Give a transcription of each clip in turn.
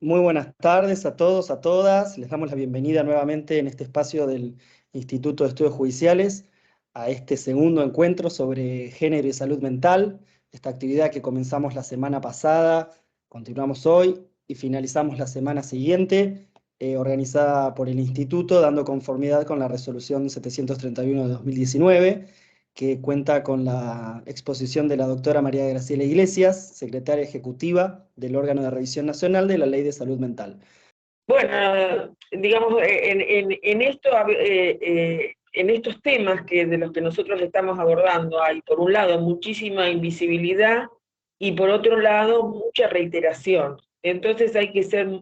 Muy buenas tardes a todos, a todas. Les damos la bienvenida nuevamente en este espacio del Instituto de Estudios Judiciales a este segundo encuentro sobre género y salud mental. Esta actividad que comenzamos la semana pasada, continuamos hoy y finalizamos la semana siguiente, organizada por el Instituto, dando conformidad con la resolución 731 de 2019, que cuenta con la exposición de la doctora María Graciela Iglesias, secretaria ejecutiva del órgano de revisión nacional de la Ley de Salud Mental. Bueno, digamos, en estos temas de los que nosotros estamos abordando, hay por un lado muchísima invisibilidad y por otro lado mucha reiteración. Entonces hay que ser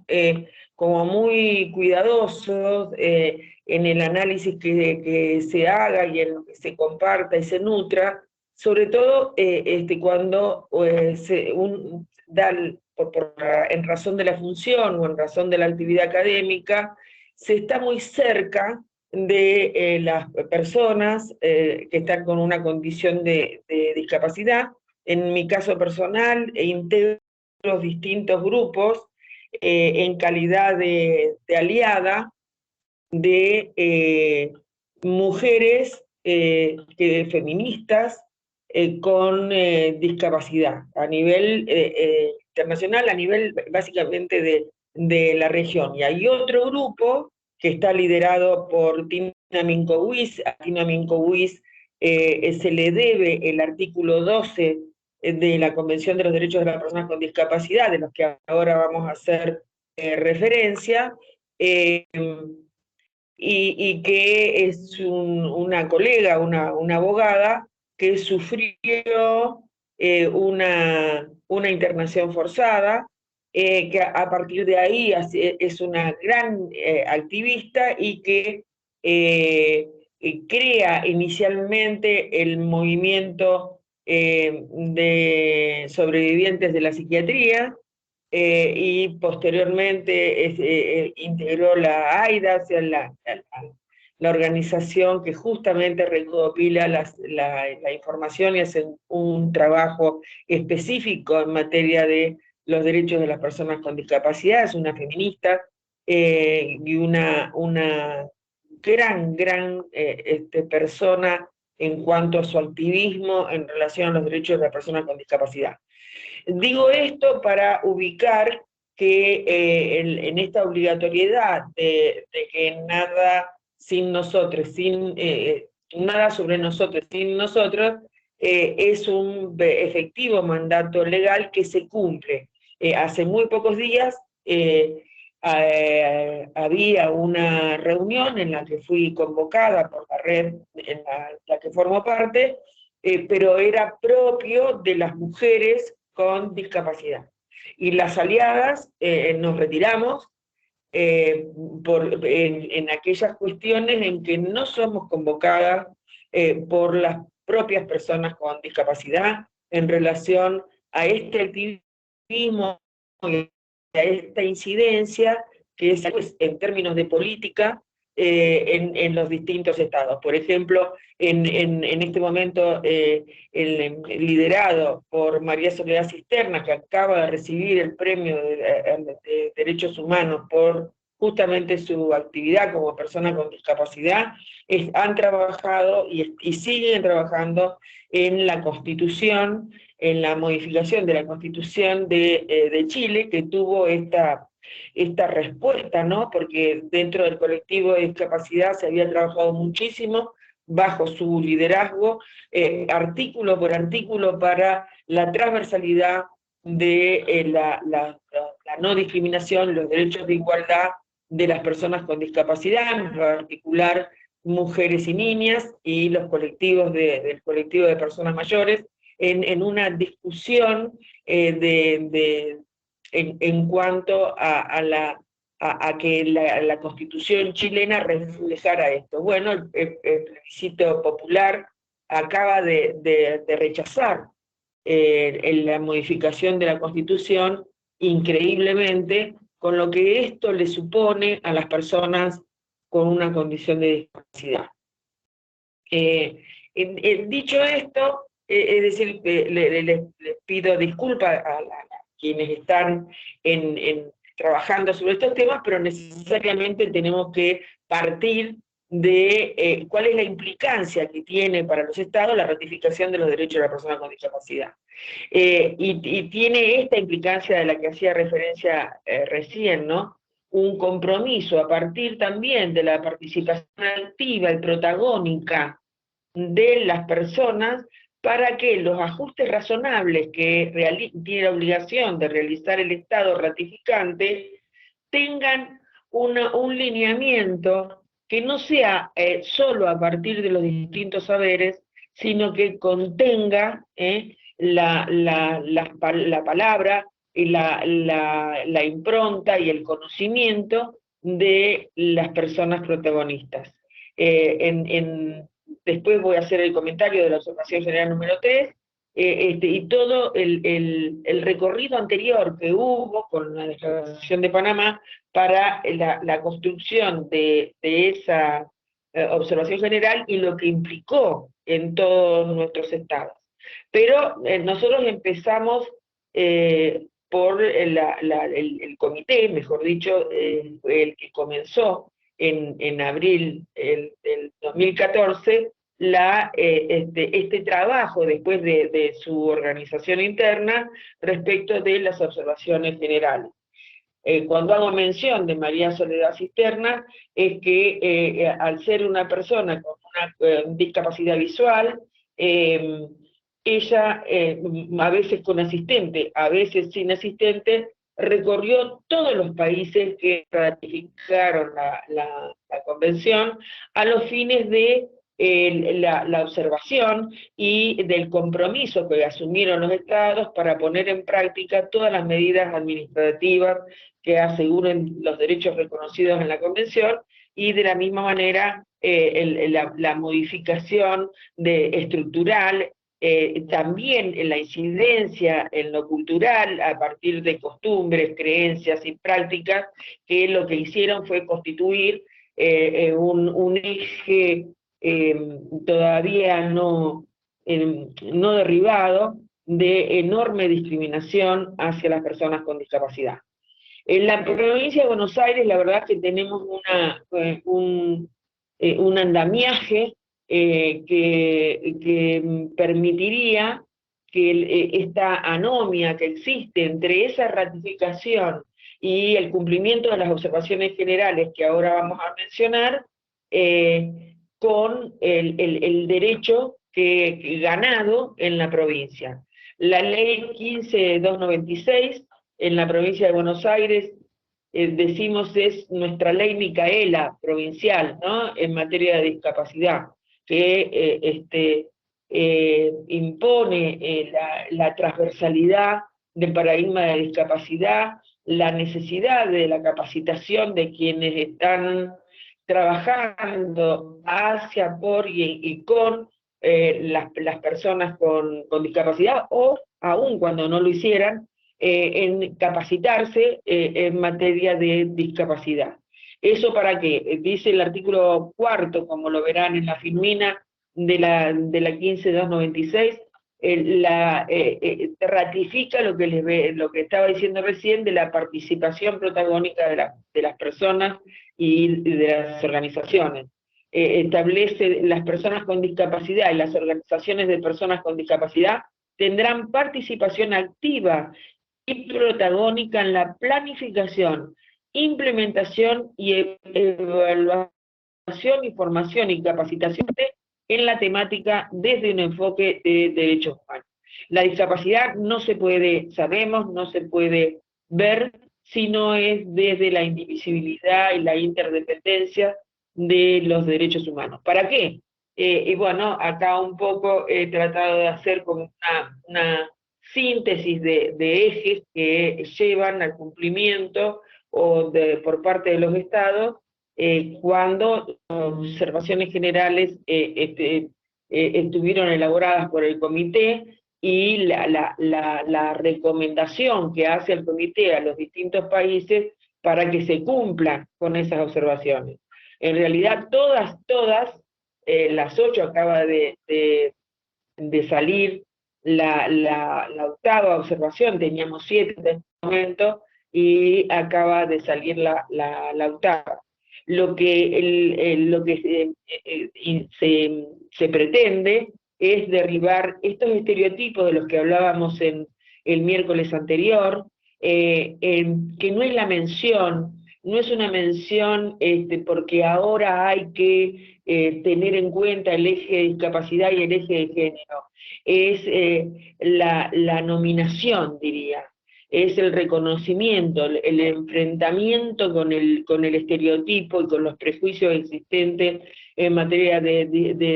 como muy cuidadosos en el análisis que se haga y en lo que se comparta y se nutra, sobre todo cuando en razón de la función o en razón de la actividad académica, se está muy cerca de las personas que están con una condición de discapacidad. En mi caso personal, integro los distintos grupos en calidad de aliada de mujeres feministas con discapacidad a nivel internacional, a nivel básicamente de la región. Y hay otro grupo que está liderado por Tina Minkowitz. A Tina Minkowitz se le debe el artículo 12 de la Convención de los Derechos de las Personas con Discapacidad, de los que ahora vamos a hacer referencia, y que es una colega, una abogada, que sufrió una internación forzada, que a partir de ahí es una gran activista y que crea inicialmente el movimiento de sobrevivientes de la psiquiatría, y posteriormente integró la AIDA, o sea, la organización que justamente recopila la información y hace un trabajo específico en materia de los derechos de las personas con discapacidad. Es una feminista y una gran persona en cuanto a su activismo en relación a los derechos de las personas con discapacidad. Digo esto para ubicar que en esta obligatoriedad de que nada sin nosotros, nada sobre nosotros sin nosotros, es un efectivo mandato legal que se cumple. Hace muy pocos días había una reunión en la que fui convocada por la red en la que formo parte, pero era propio de las mujeres con discapacidad. Y las aliadas nos retiramos en aquellas cuestiones en que no somos convocadas por las propias personas con discapacidad en relación a este activismo, a esta incidencia que es, pues, en términos de política en los distintos estados. Por ejemplo, en este momento liderado por María Soledad Cisterna, que acaba de recibir el premio de Derechos Humanos por justamente su actividad como persona con discapacidad, han trabajado y siguen trabajando en la Constitución, en la modificación de la Constitución de Chile, que tuvo esta respuesta, ¿no? Porque dentro del colectivo de discapacidad se había trabajado muchísimo bajo su liderazgo, artículo por artículo, para la transversalidad de la no discriminación, los derechos de igualdad de las personas con discapacidad, en particular mujeres y niñas, y los colectivos del colectivo de personas mayores, en una discusión en cuanto a que la Constitución chilena reflejara esto. Bueno, el plebiscito popular acaba de rechazar la modificación de la Constitución increíblemente, con lo que esto le supone a las personas con una condición de discapacidad. Dicho esto, es decir, les pido disculpas a quienes están en trabajando sobre estos temas, pero necesariamente tenemos que partir de cuál es la implicancia que tiene para los estados la ratificación de los derechos de la persona con discapacidad. Y tiene esta implicancia de la que hacía referencia recién, ¿no? Un compromiso a partir también de la participación activa y protagónica de las personas para que los ajustes razonables que tiene la obligación de realizar el Estado ratificante tengan un lineamiento que no sea solo a partir de los distintos saberes, sino que contenga la palabra y la impronta y el conocimiento de las personas protagonistas. Después voy a hacer el comentario de la observación general número 3, y todo el recorrido anterior que hubo con la Declaración de Panamá para la construcción de esa observación general y lo que implicó en todos nuestros estados. Pero nosotros empezamos por el comité, mejor dicho, el que comenzó en abril del 2014, este trabajo después de su organización interna respecto de las observaciones generales. Cuando hago mención de María Soledad Cisterna, es que al ser una persona con una discapacidad visual, ella, a veces con asistente, a veces sin asistente, recorrió todos los países que ratificaron la convención a los fines de la observación y del compromiso que asumieron los estados para poner en práctica todas las medidas administrativas que aseguren los derechos reconocidos en la convención, y de la misma manera la modificación estructural, también en la incidencia en lo cultural a partir de costumbres, creencias y prácticas, que lo que hicieron fue constituir un eje todavía no derribado de enorme discriminación hacia las personas con discapacidad. En la provincia de Buenos Aires, la verdad que tenemos un andamiaje que permitiría que esta anomia que existe entre esa ratificación y el cumplimiento de las observaciones generales que ahora vamos a mencionar, con el derecho ganado en la provincia. La ley 15296 en la provincia de Buenos Aires, decimos es nuestra ley Micaela provincial, ¿no?, en materia de discapacidad, que impone la transversalidad del paradigma de la discapacidad, la necesidad de la capacitación de quienes están trabajando hacia, por y con las personas con discapacidad, o aun cuando no lo hicieran, en capacitarse en materia de discapacidad. ¿Eso para qué? Dice el artículo 4, como lo verán en la filmina de la 15296, ratifica lo que estaba diciendo recién de la participación protagónica de las personas y de las organizaciones. Establece las personas con discapacidad y las organizaciones de personas con discapacidad tendrán participación activa y protagónica en la planificación, implementación y evaluación, información y capacitación en la temática desde un enfoque de derechos humanos. La discapacidad no se puede, sabemos, no se puede ver si no es desde la indivisibilidad y la interdependencia de los derechos humanos. ¿Para qué? Y bueno, acá un poco he tratado de hacer como una síntesis de ejes que llevan al cumplimiento por parte de los estados cuando observaciones generales estuvieron elaboradas por el comité, y la recomendación que hace el comité a los distintos países para que se cumplan con esas observaciones. En realidad todas, las 8 acaba de salir la octava observación, teníamos 7 en este momento, y acaba de salir la octava. Lo que se pretende es derribar estos estereotipos de los que hablábamos en el miércoles anterior, que no es la mención, no es una mención porque ahora hay que tener en cuenta el eje de discapacidad y el eje de género, es la nominación, diría, es el reconocimiento, el enfrentamiento con el estereotipo y con los prejuicios existentes en materia de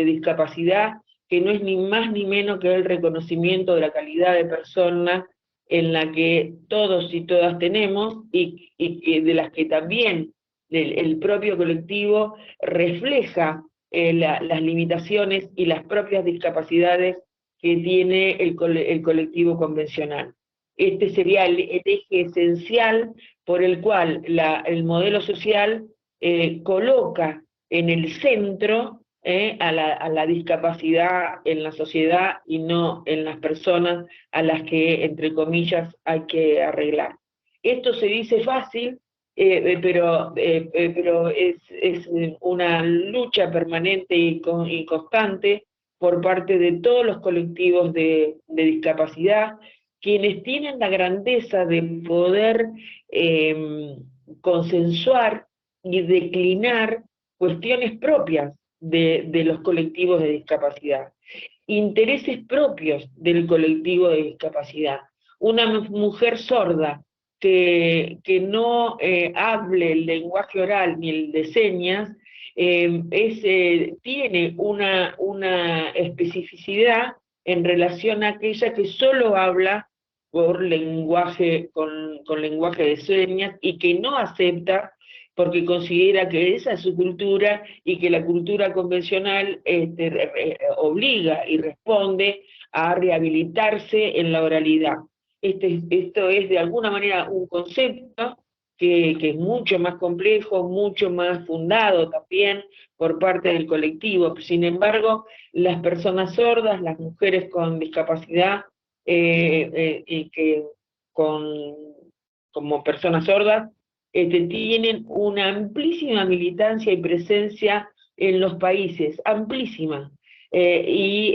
discapacidad, que no es ni más ni menos que el reconocimiento de la calidad de persona en la que todos y todas tenemos y de las que también el propio colectivo refleja las limitaciones y las propias discapacidades que tiene el colectivo convencional. Este sería el eje esencial por el cual el modelo social coloca en el centro a la discapacidad en la sociedad y no en las personas a las que, entre comillas, hay que arreglar. Esto se dice fácil, pero es una lucha permanente y constante por parte de todos los colectivos de discapacidad, quienes tienen la grandeza de poder consensuar y declinar cuestiones propias de los colectivos de discapacidad, intereses propios del colectivo de discapacidad. Una mujer sorda que no hable el lenguaje oral ni el de señas, tiene una especificidad en relación a aquella que solo habla por lenguaje, con lenguaje de señas y que no acepta porque considera que esa es su cultura y que la cultura convencional obliga y responde a rehabilitarse en la oralidad. Esto es de alguna manera un concepto que es mucho más complejo, mucho más fundado también por parte del colectivo. Sin embargo, las personas sordas, las mujeres con discapacidad y que como personas sordas, tienen una amplísima militancia y presencia en los países, amplísima, y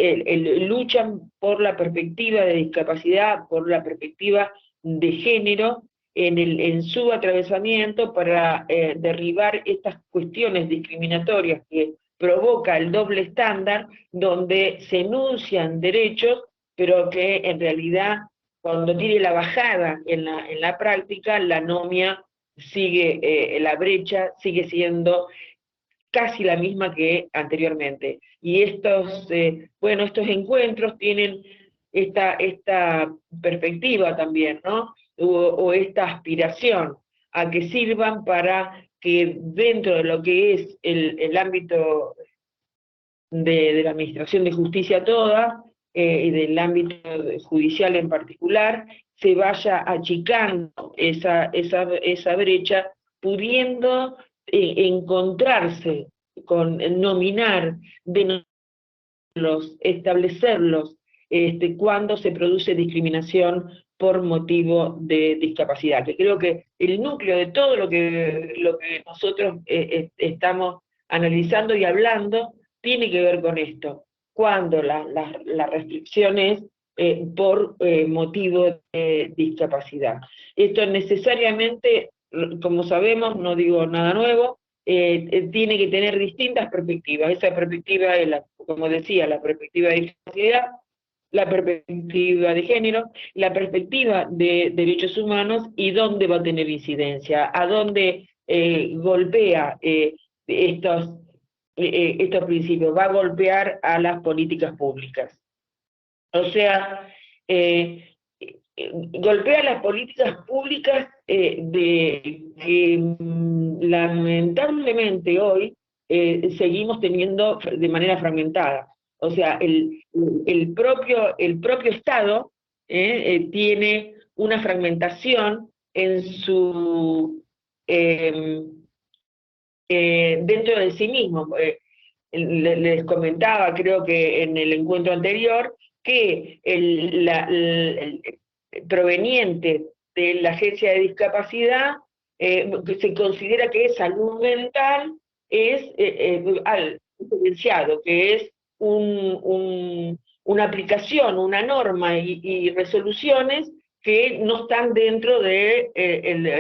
luchan por la perspectiva de discapacidad, por la perspectiva de género, en su atravesamiento para derribar estas cuestiones discriminatorias que provoca el doble estándar, donde se enuncian derechos, pero que en realidad cuando tiene la bajada en la práctica, la anomia sigue, la brecha sigue siendo casi la misma que anteriormente. Y estos encuentros tienen esta perspectiva también, ¿no? O esta aspiración a que sirvan para que dentro de lo que es el ámbito de la administración de justicia toda, y del ámbito judicial en particular, se vaya achicando esa brecha, pudiendo encontrarse con nominar, establecerlos cuando se produce discriminación por motivo de discapacidad, que creo que el núcleo de todo lo que nosotros estamos analizando y hablando tiene que ver con esto, cuando la restricción es por motivo de discapacidad. Esto necesariamente, como sabemos, no digo nada nuevo, tiene que tener distintas perspectivas. Esa perspectiva es, como decía, la perspectiva de discapacidad, la perspectiva de género, la perspectiva de derechos humanos y dónde va a tener incidencia, a dónde golpea estos principios, va a golpear a las políticas públicas. O sea, golpea las políticas públicas que lamentablemente hoy seguimos teniendo de manera fragmentada. O sea, el propio Estado tiene una fragmentación en dentro de sí mismo. Les comentaba, creo que en el encuentro anterior, que proveniente de la Agencia de Discapacidad, se considera que salud mental es diferenciado, que es una aplicación, una norma y resoluciones que no están dentro de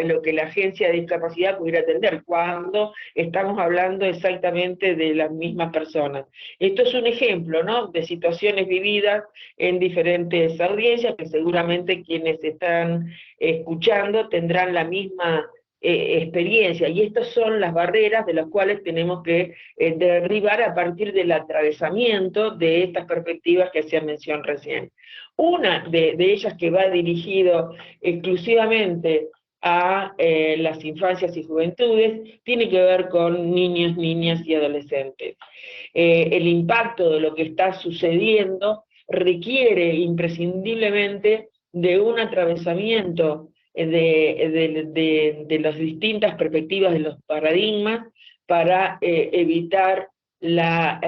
lo que la Agencia de Discapacidad pudiera atender, cuando estamos hablando exactamente de las mismas personas. Esto es un ejemplo, ¿no?, de situaciones vividas en diferentes audiencias, que seguramente quienes están escuchando tendrán la misma experiencia, y estas son las barreras de las cuales tenemos que derribar a partir del atravesamiento de estas perspectivas que hacía mención recién. Una de ellas, que va dirigido exclusivamente a las infancias y juventudes, tiene que ver con niños, niñas y adolescentes. El impacto de lo que está sucediendo requiere imprescindiblemente de un atravesamiento de las distintas perspectivas de los paradigmas para evitar la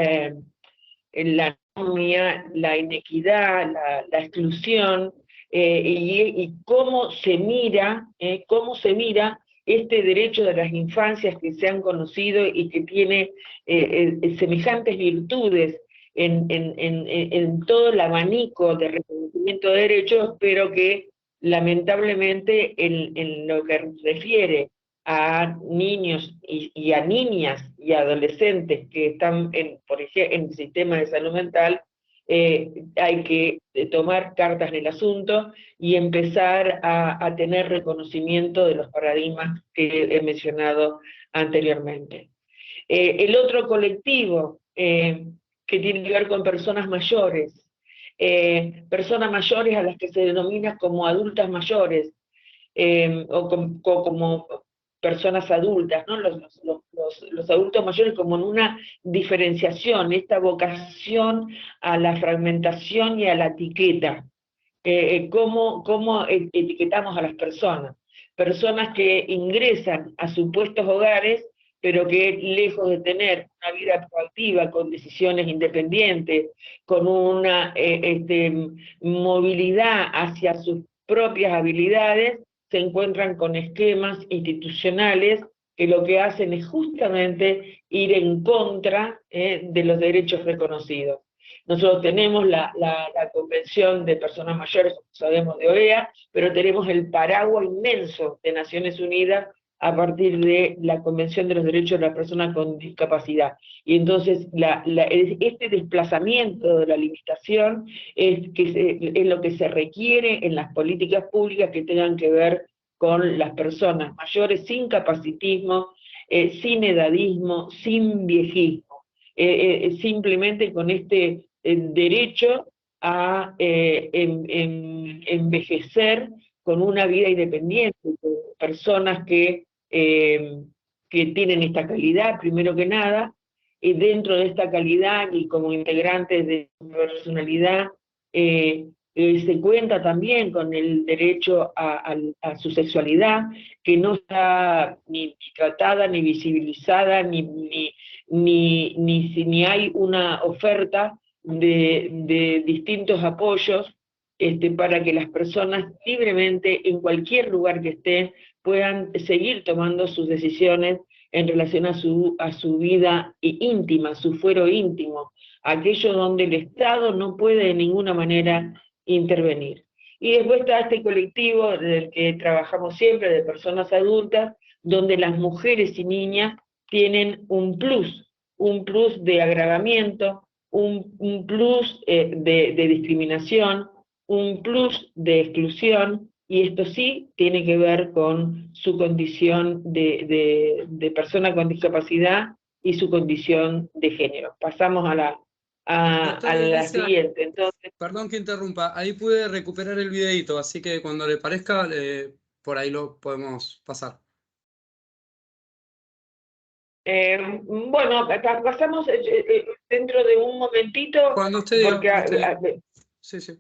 anomia, la inequidad, la exclusión, y cómo se mira este derecho de las infancias que se han conocido y que tiene semejantes virtudes en todo el abanico de reconocimiento de derechos, pero que lamentablemente en lo que refiere a niños y a niñas y adolescentes que están, por ejemplo, en el sistema de salud mental, hay que tomar cartas en el asunto y empezar a tener reconocimiento de los paradigmas que he mencionado anteriormente. El otro colectivo que tiene que ver con personas mayores a las que se denomina como adultas mayores, o como personas adultas, ¿no? Los adultos mayores como en una diferenciación, esta vocación a la fragmentación y a la etiqueta. ¿Cómo etiquetamos a las personas? Personas que ingresan a supuestos hogares, pero que lejos de tener una vida proactiva, con decisiones independientes, con una movilidad hacia sus propias habilidades, se encuentran con esquemas institucionales que lo que hacen es justamente ir en contra de los derechos reconocidos. Nosotros tenemos la Convención de Personas Mayores, como sabemos, de OEA, pero tenemos el paraguas inmenso de Naciones Unidas a partir de la Convención de los Derechos de las Personas con Discapacidad. Y entonces este desplazamiento de la limitación es lo que se requiere en las políticas públicas que tengan que ver con las personas mayores sin capacitismo, sin edadismo, sin viejismo, simplemente con este derecho a envejecer con una vida independiente, personas que tienen esta calidad, primero que nada, y dentro de esta calidad y como integrantes de su personalidad, se cuenta también con el derecho a su sexualidad, que no está ni tratada, ni visibilizada, ni hay una oferta de distintos apoyos para que las personas libremente, en cualquier lugar que estén, puedan seguir tomando sus decisiones en relación a su vida íntima, su fuero íntimo, aquello donde el Estado no puede de ninguna manera intervenir. Y después está este colectivo del que trabajamos siempre, de personas adultas, donde las mujeres y niñas tienen un plus de agravamiento, un plus de discriminación, un plus de exclusión, y esto sí tiene que ver con su condición de persona con discapacidad y su condición de género. Pasamos a la siguiente. Entonces, perdón que interrumpa, ahí pude recuperar el videito, así que cuando le parezca, por ahí lo podemos pasar. Bueno, pasamos dentro de un momentito. Cuando usted diga, porque, sí, sí.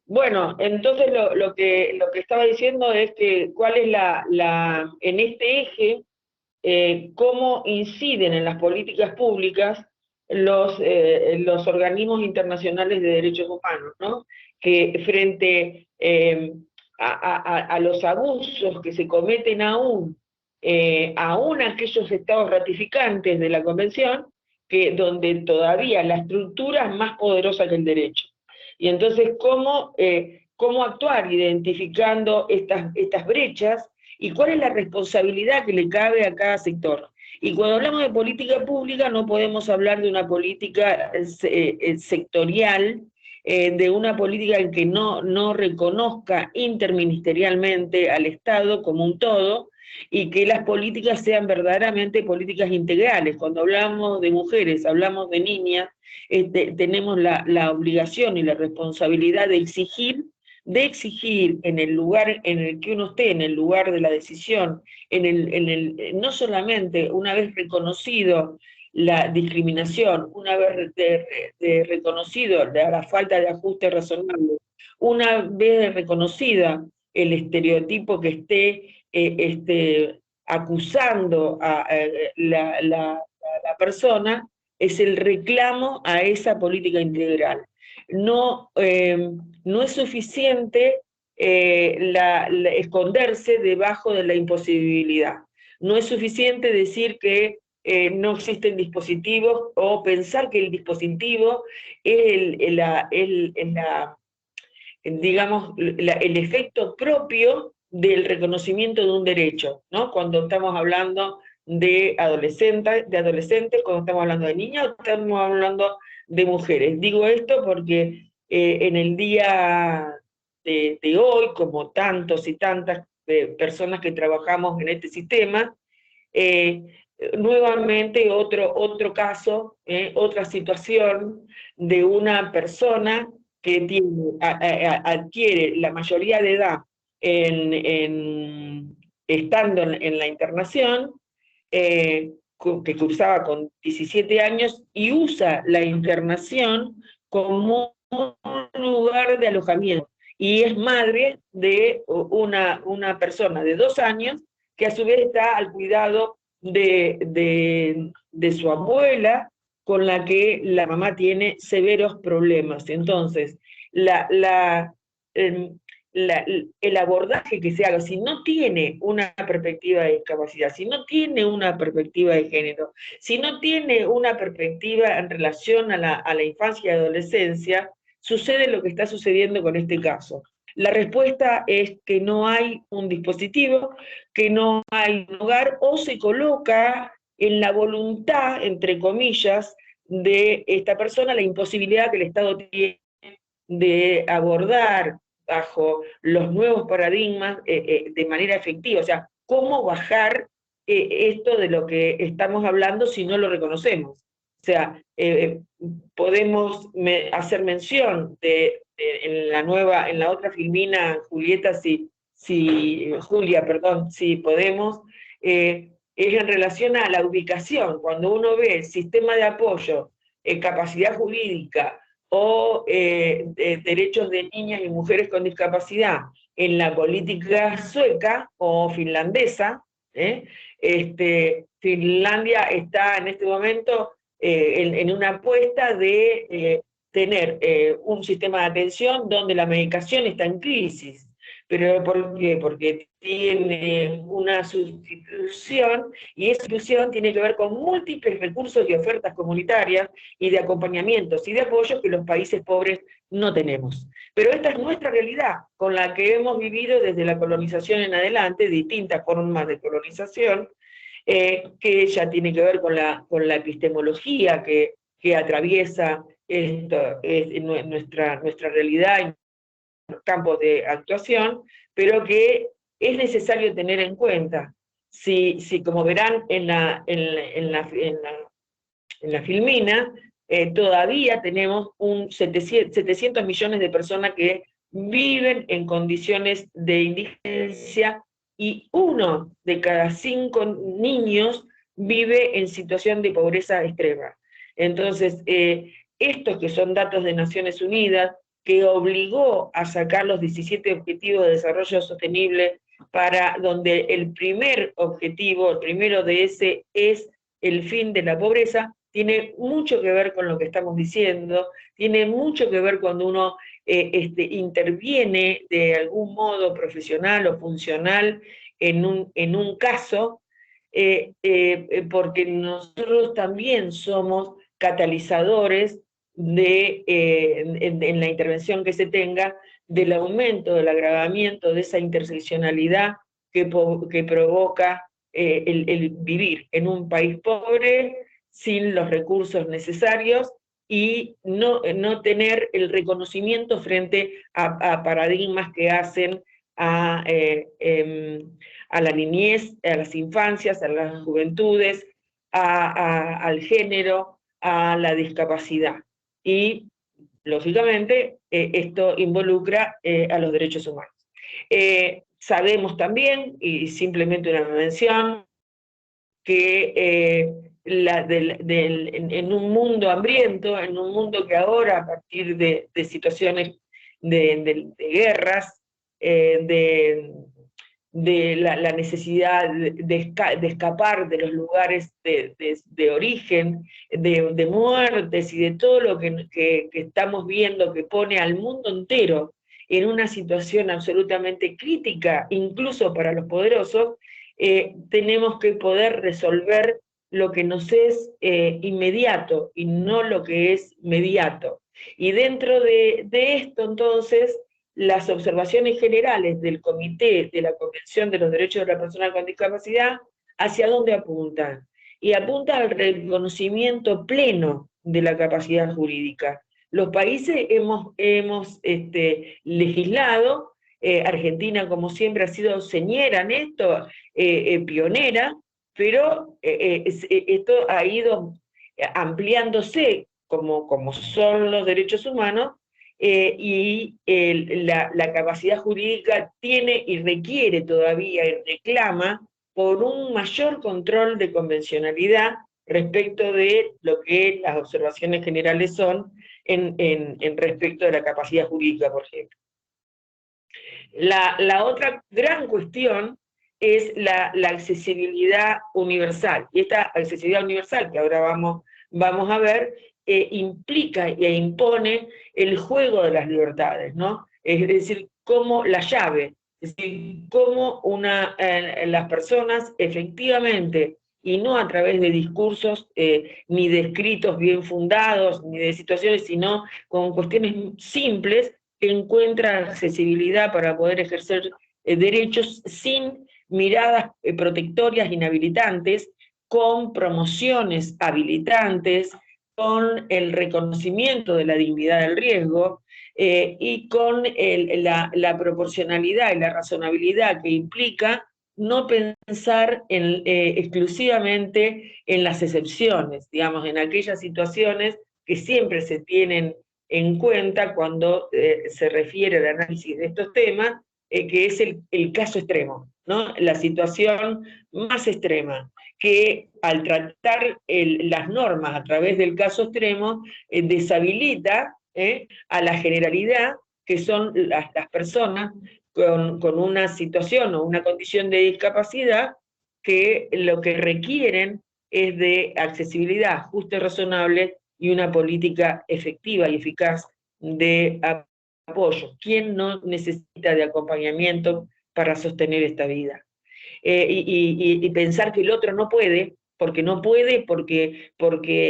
Bueno, entonces lo que estaba diciendo es que cuál es en este eje, cómo inciden en las políticas públicas los organismos internacionales de derechos humanos, ¿no? Que frente a los abusos que se cometen aún aquellos estados ratificantes de la Convención, donde todavía la estructura es más poderosa que el derecho. Y entonces, ¿cómo actuar identificando estas brechas y cuál es la responsabilidad que le cabe a cada sector? Y cuando hablamos de política pública no podemos hablar de una política sectorial, de una política en que no reconozca interministerialmente al Estado como un todo, y que las políticas sean verdaderamente políticas integrales. Cuando hablamos de mujeres, hablamos de niñas, tenemos la obligación y la responsabilidad de exigir en el lugar en el que uno esté, en el lugar de la decisión, no solamente una vez reconocido la discriminación, una vez reconocido la falta de ajuste razonable, una vez reconocida el estereotipo que esté acusando a la persona, es el reclamo a esa política integral. No es suficiente esconderse debajo de la imposibilidad. No es suficiente decir que no existen dispositivos o pensar que el dispositivo es digamos, el efecto propio del reconocimiento de un derecho, ¿no? Cuando estamos hablando de adolescentes, cuando estamos hablando de niñas, o estamos hablando de mujeres. Digo esto porque en el día de hoy, como tantos y tantas personas que trabajamos en este sistema, nuevamente otro caso, otra situación de una persona que adquiere la mayoría de edad estando en la internación, que cursaba con 17 años, y usa la internación como un lugar de alojamiento. Y es madre de una persona de 2 años que a su vez está al cuidado de su abuela, con la que la mamá tiene severos problemas. Entonces, el abordaje que se haga, si no tiene una perspectiva de discapacidad, si no tiene una perspectiva de género, si no tiene una perspectiva en relación a la infancia y adolescencia, sucede lo que está sucediendo con este caso. La respuesta es que no hay un dispositivo, que no hay un hogar, o se coloca en la voluntad, entre comillas, de esta persona la imposibilidad que el Estado tiene de abordar bajo los nuevos paradigmas de manera efectiva. O sea, ¿cómo bajar esto de lo que estamos hablando si no lo reconocemos? O sea, podemos hacer mención en la otra filmina, Julia, si podemos, es en relación a la ubicación. Cuando uno ve sistema de apoyo, capacidad jurídica o derechos de niñas y mujeres con discapacidad en la política sueca o finlandesa, Finlandia está en este momento en una apuesta de tener un sistema de atención donde la medicación está en crisis. ¿Pero por qué? Porque tiene una sustitución, y esa sustitución tiene que ver con múltiples recursos y ofertas comunitarias y de acompañamientos y de apoyos que los países pobres no tenemos. Pero esta es nuestra realidad, con la que hemos vivido desde la colonización en adelante, distintas formas de colonización, que ya tiene que ver con la epistemología que atraviesa nuestra realidad y los campos de actuación, pero que es necesario tener en cuenta. Si como verán en la filmina, todavía tenemos 700 millones de personas que viven en condiciones de indigencia, y 1 de cada 5 niños vive en situación de pobreza extrema. Entonces, estos que son datos de Naciones Unidas, que obligó a sacar los 17 Objetivos de Desarrollo Sostenible, donde el primer objetivo, el primero de ese, es el fin de la pobreza, tiene mucho que ver con lo que estamos diciendo, tiene mucho que ver cuando uno interviene de algún modo profesional o funcional en un caso, porque nosotros también somos catalizadores en la intervención que se tenga, del aumento, del agravamiento de esa interseccionalidad que provoca el vivir en un país pobre, sin los recursos necesarios, y no tener el reconocimiento frente a paradigmas que hacen a la niñez, a las infancias, a las juventudes, al género, a la discapacidad. Y, lógicamente, esto involucra a los derechos humanos. Sabemos también, y simplemente una mención, que en un mundo hambriento, en un mundo que ahora, a partir de situaciones de guerras, de la necesidad de escapar de los lugares de origen, de muertes y de todo lo que estamos viendo, que pone al mundo entero en una situación absolutamente crítica, incluso para los poderosos, tenemos que poder resolver lo que nos es inmediato y no lo que es mediato. Y dentro de esto, entonces, las observaciones generales del Comité de la Convención de los Derechos de la Persona con Discapacidad, ¿hacia dónde apuntan? Y apuntan al reconocimiento pleno de la capacidad jurídica. Los países hemos legislado, Argentina, como siempre, ha sido señera en esto, pionera, pero esto ha ido ampliándose, como son los derechos humanos, y la capacidad jurídica tiene y requiere todavía y reclama por un mayor control de convencionalidad respecto de lo que las observaciones generales son en respecto de la capacidad jurídica, por ejemplo. La otra gran cuestión es la accesibilidad universal. Y esta accesibilidad universal, que ahora vamos a ver, implica e impone el juego de las libertades, ¿no? Es decir, como la llave, es decir, cómo las personas efectivamente, y no a través de discursos ni de escritos bien fundados, ni de situaciones, sino con cuestiones simples, encuentran accesibilidad para poder ejercer derechos sin miradas protectorias inhabilitantes, con promociones habilitantes, con el reconocimiento de la dignidad del riesgo, y con la proporcionalidad y la razonabilidad que implica no pensar exclusivamente en las excepciones, digamos, en aquellas situaciones que siempre se tienen en cuenta cuando se refiere al análisis de estos temas, que es el caso extremo, ¿no? La situación más extrema, que al tratar las normas a través del caso extremo, deshabilita a la generalidad, que son las personas con una situación o una condición de discapacidad, que lo que requieren es de accesibilidad justa y razonable y una política efectiva y eficaz de apoyo. ¿Quién no necesita de acompañamiento para sostener esta vida? Y pensar que el otro no puede, porque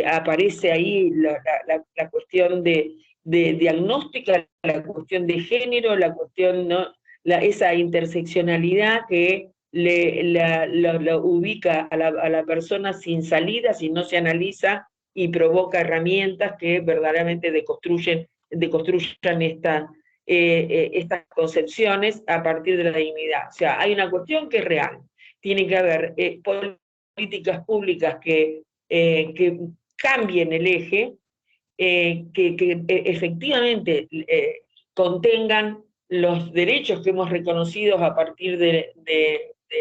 aparece ahí la cuestión de diagnóstica, la cuestión de género, la cuestión, ¿no? Esa interseccionalidad que la ubica a la persona sin salida, si no se analiza, y provoca herramientas que verdaderamente deconstruyan estas concepciones a partir de la dignidad. O sea, hay una cuestión que es real. Tiene que haber políticas públicas que cambien el eje, que efectivamente contengan los derechos que hemos reconocido a partir de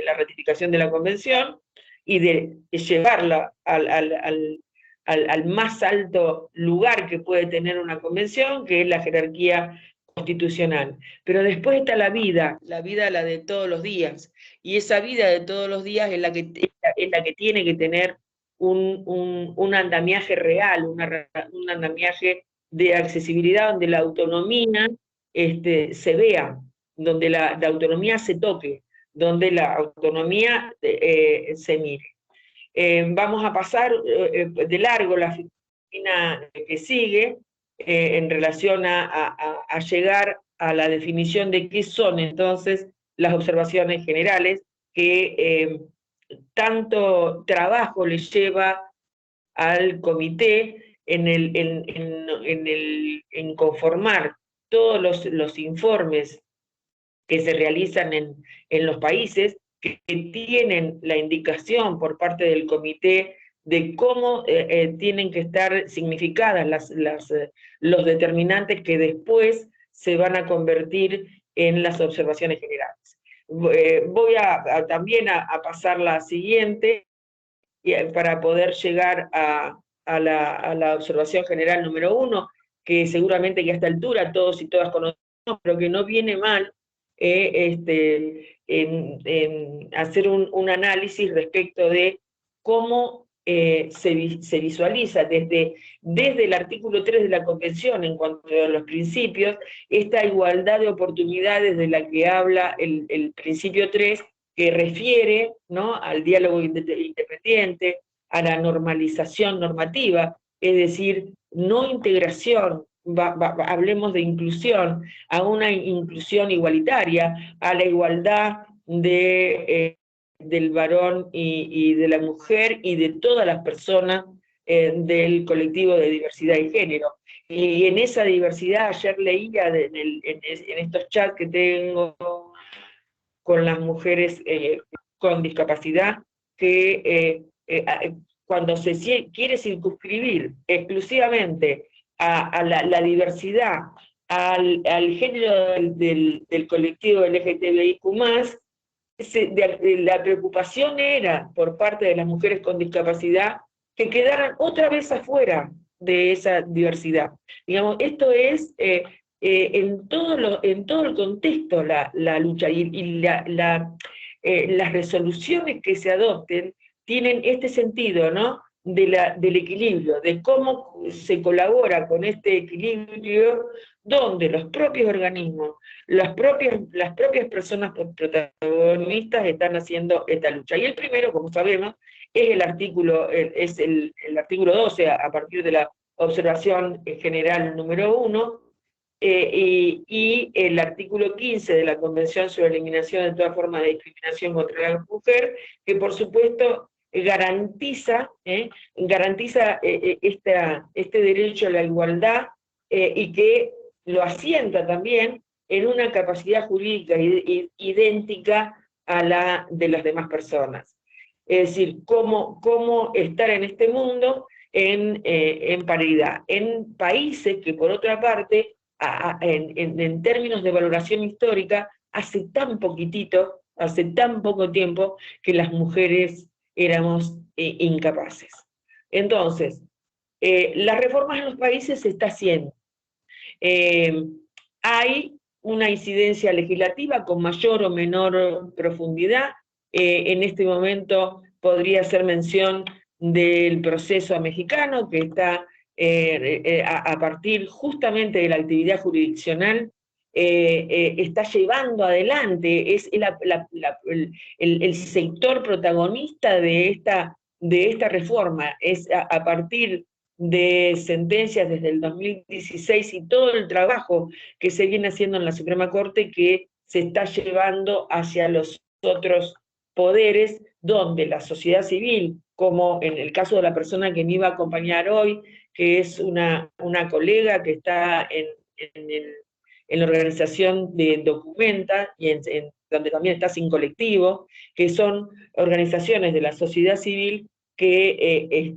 la ratificación de la Convención, y de llevarla al más alto lugar que puede tener una convención, que es la jerarquía constitucional. Pero después está la vida la de todos los días, y esa vida de todos los días es la que tiene que tener un andamiaje real, un andamiaje de accesibilidad donde la autonomía se vea, donde la autonomía se toque, donde la autonomía se mire. Vamos a pasar de largo la oficina que sigue en relación a llegar a la definición de qué son entonces las observaciones generales que tanto trabajo le lleva al comité en conformar todos los informes que se realizan en los países, que tienen la indicación por parte del comité de cómo tienen que estar significadas los determinantes que después se van a convertir en las observaciones generales. Voy también a pasar la siguiente para poder llegar a la observación general número 1, que seguramente que a esta altura todos y todas conocemos, pero que no viene mal en hacer un análisis respecto de cómo se visualiza desde el artículo 3 de la Convención en cuanto a los principios, esta igualdad de oportunidades de la que habla el principio 3, que refiere, ¿no?, al diálogo independiente, a la normalización normativa, es decir, no integración, hablemos de inclusión, a una inclusión igualitaria, a la igualdad del varón y de la mujer y de todas las personas del colectivo de diversidad y género. Y en esa diversidad, ayer leía en estos chats que tengo con las mujeres con discapacidad, que cuando se quiere circunscribir exclusivamente a la diversidad, al género del colectivo LGTBIQ+, la preocupación era, por parte de las mujeres con discapacidad, que quedaran otra vez afuera de esa diversidad. Digamos, esto es en todo el contexto la lucha, y las resoluciones que se adopten tienen este sentido, ¿no?, del equilibrio, de cómo se colabora con este equilibrio, donde los propios organismos, las propias personas protagonistas están haciendo esta lucha. Y el primero, como sabemos, es el artículo 12, a partir de la observación general número 1, y el artículo 15 de la Convención sobre la Eliminación de toda forma de discriminación contra la mujer, que por supuesto garantiza este derecho a la igualdad, y que lo asienta también en una capacidad jurídica idéntica a la de las demás personas. Es decir, cómo estar en este mundo en paridad. En países que, por otra parte, en términos de valoración histórica, hace tan poco tiempo, que las mujeres éramos incapaces. Entonces, las reformas en los países se está haciendo. Hay una incidencia legislativa con mayor o menor profundidad. En este momento podría hacer mención del proceso mexicano, que está a partir justamente de la actividad jurisdiccional, está llevando adelante, es el sector protagonista de esta reforma, es a partir de sentencias desde el 2016 y todo el trabajo que se viene haciendo en la Suprema Corte, que se está llevando hacia los otros poderes, donde la sociedad civil, como en el caso de la persona que me iba a acompañar hoy, que es una colega que está en la organización de Documenta, y donde también está Sin Colectivo, que son organizaciones de la sociedad civil que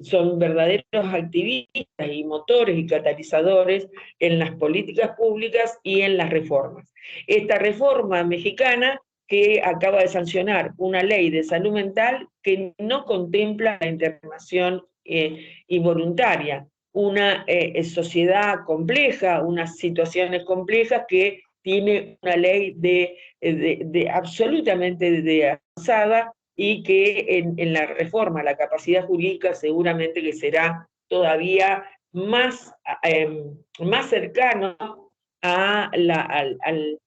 son verdaderos activistas y motores y catalizadores en las políticas públicas y en las reformas. Esta reforma mexicana, que acaba de sancionar una ley de salud mental que no contempla la internación involuntaria, una sociedad compleja, unas situaciones complejas, que tiene una ley absolutamente avanzada, y que en la reforma, la capacidad jurídica seguramente que será todavía más, más cercano al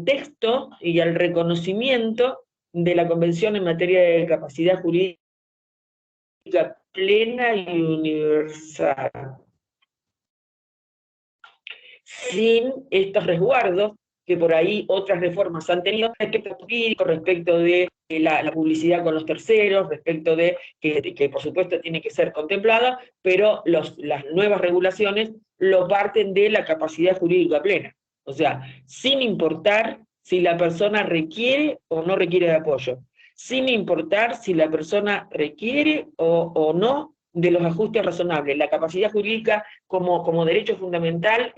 texto y al reconocimiento de la Convención en materia de capacidad jurídica plena y universal. Sin estos resguardos que por ahí otras reformas han tenido respecto jurídico, respecto de la publicidad con los terceros, respecto de que por supuesto tiene que ser contemplada, pero las nuevas regulaciones lo parten de la capacidad jurídica plena. O sea, sin importar si la persona requiere o no requiere de apoyo, sin importar si la persona requiere o no de los ajustes razonables. La capacidad jurídica como derecho fundamental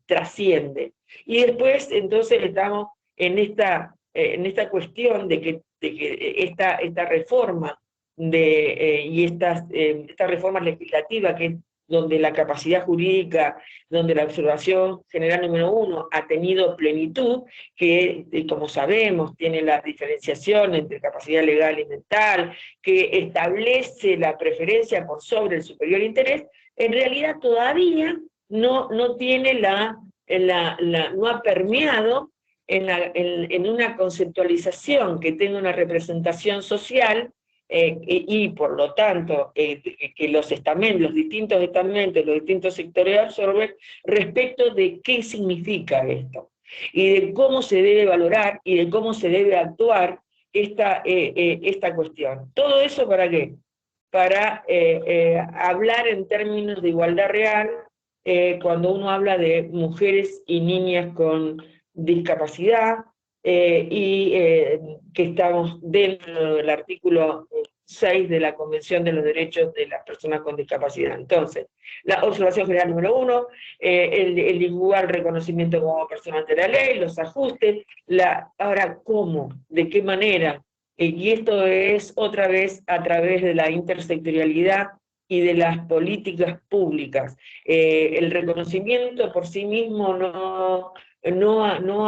trasciende. Y después, entonces, estamos en esta cuestión de que esta reforma y esta reforma legislativa, que es donde la capacidad jurídica, donde la observación general número 1 ha tenido plenitud, que como sabemos tiene la diferenciación entre capacidad legal y mental, que establece la preferencia por sobre el superior interés, en realidad todavía no tiene no ha permeado en una conceptualización que tenga una representación social, y por lo tanto que los distintos estamentos, los distintos sectores absorben respecto de qué significa esto, y de cómo se debe valorar y de cómo se debe actuar esta cuestión. ¿Todo eso para qué? Para hablar en términos de igualdad real, cuando uno habla de mujeres y niñas con discapacidad, que estamos dentro del artículo 6 de la Convención de los Derechos de las Personas con Discapacidad. Entonces, la observación general número 1, el igual reconocimiento como persona ante la ley, los ajustes, ahora, ¿cómo? ¿De qué manera? Y esto es otra vez a través de la intersectorialidad y de las políticas públicas. El reconocimiento por sí mismo no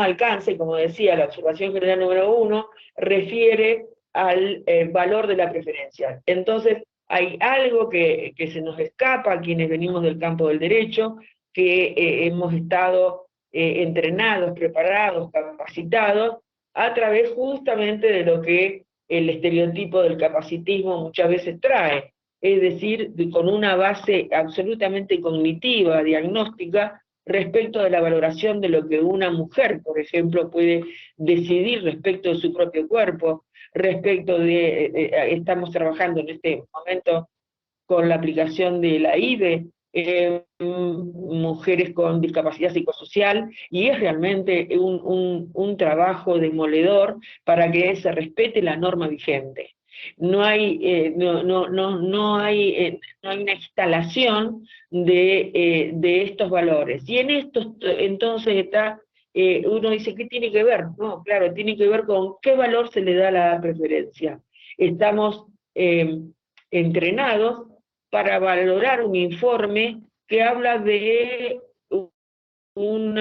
alcanza, y como decía, la observación general número 1 refiere al valor de la preferencia. Entonces, hay algo que se nos escapa a quienes venimos del campo del derecho, que hemos estado entrenados, preparados, capacitados, a través justamente de lo que el estereotipo del capacitismo muchas veces trae, es decir, con una base absolutamente cognitiva, diagnóstica, respecto de la valoración de lo que una mujer, por ejemplo, puede decidir respecto de su propio cuerpo, respecto estamos trabajando en este momento con la aplicación de la IVE, mujeres con discapacidad psicosocial, y es realmente un trabajo demoledor para que se respete la norma vigente. No hay una instalación de estos valores. Y en esto entonces uno dice, ¿qué tiene que ver? No, claro, tiene que ver con qué valor se le da a la preferencia. Estamos entrenados para valorar un informe que habla de un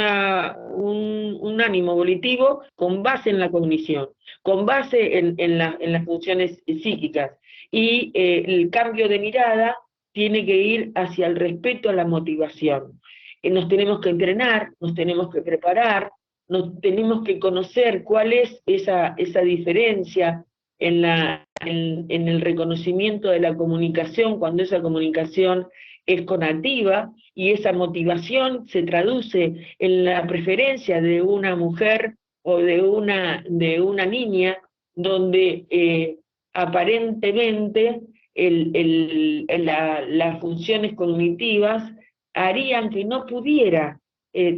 ánimo volitivo con base en la cognición, con base en las funciones psíquicas, y el cambio de mirada tiene que ir hacia el respeto a la motivación. Nos tenemos que entrenar, nos tenemos que preparar, nos tenemos que conocer cuál es esa diferencia en el reconocimiento de la comunicación, cuando esa comunicación es conativa, y esa motivación se traduce en la preferencia de una mujer o de una niña, donde aparentemente las funciones cognitivas harían que no pudiera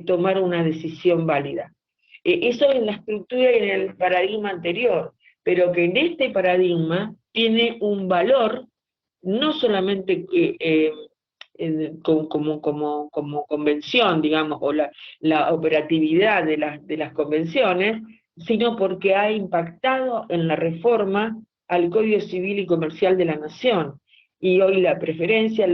tomar una decisión válida. Eso en la estructura y en el paradigma anterior, pero que en este paradigma tiene un valor no solamente como convención, digamos, o la operatividad de las convenciones, sino porque ha impactado en la reforma al Código Civil y Comercial de la Nación. Y hoy la preferencia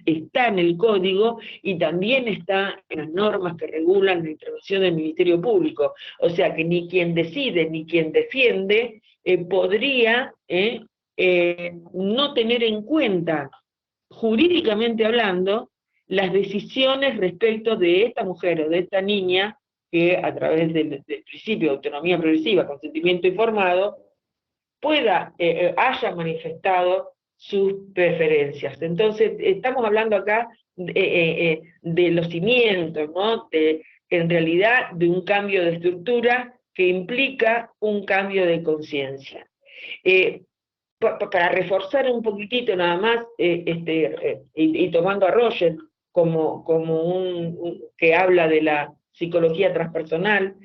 está en el Código, y también está en las normas que regulan la intervención del Ministerio Público. O sea que ni quien decide ni quien defiende podría no tener en cuenta, jurídicamente hablando, las decisiones respecto de esta mujer o de esta niña que a través del principio de autonomía progresiva, consentimiento informado, haya manifestado sus preferencias. Entonces, estamos hablando acá de los cimientos, ¿no? En realidad, de un cambio de estructura que implica un cambio de conciencia. Para reforzar un poquitito nada más, y tomando a Roger como que habla de la psicología transpersonal,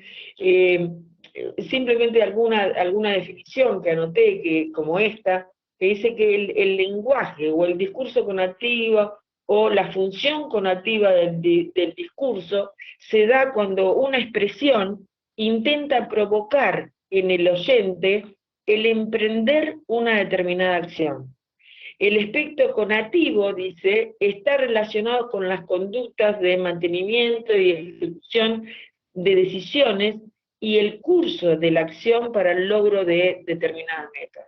simplemente alguna definición que anoté, como esta, que dice que el lenguaje o el discurso conativo o la función conativa del discurso se da cuando una expresión intenta provocar en el oyente el emprender una determinada acción. El aspecto conativo, dice, está relacionado con las conductas de mantenimiento y ejecución de decisiones y el curso de la acción para el logro de determinadas metas.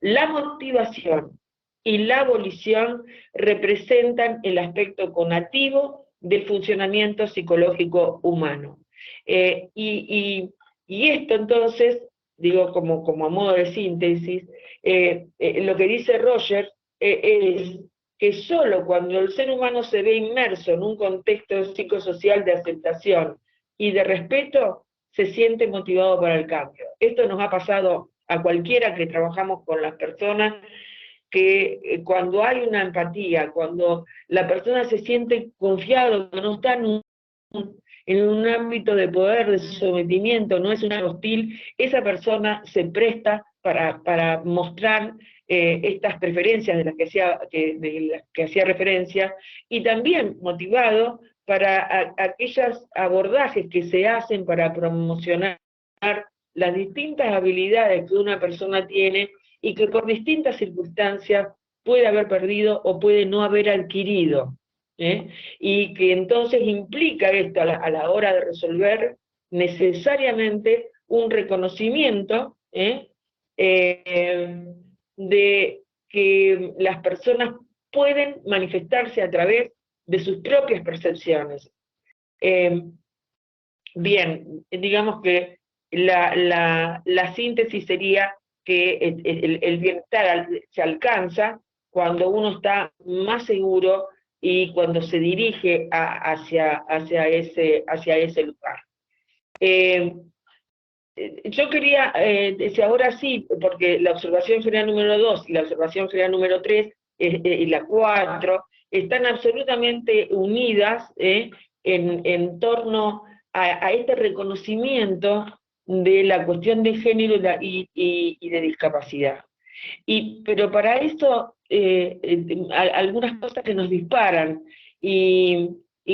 La motivación y la volición representan el aspecto conativo del funcionamiento psicológico humano. Y esto entonces, digo como a modo de síntesis, lo que dice Roger es que solo cuando el ser humano se ve inmerso en un contexto psicosocial de aceptación y de respeto, se siente motivado para el cambio. Esto nos ha pasado a cualquiera que trabajamos con las personas, que cuando hay una empatía, cuando la persona se siente confiado, que no está en un ámbito de poder, de sometimiento, no es una hostil, esa persona se presta para mostrar estas preferencias de las que hacía referencia, y también motivado para aquellos abordajes que se hacen para promocionar las distintas habilidades que una persona tiene y que por distintas circunstancias puede haber perdido o puede no haber adquirido. Y que entonces implica esto a la hora de resolver necesariamente un reconocimiento de que las personas pueden manifestarse a través de sus propias percepciones. Bien, digamos que la síntesis sería que el bienestar se alcanza cuando uno está más seguro y cuando se dirige hacia ese lugar. Yo quería decir ahora sí, porque la observación general número 2 y la observación general número 3 y la 4 están absolutamente unidas en torno a este reconocimiento de la cuestión de género y de discapacidad. Pero para eso, algunas cosas que nos disparan, y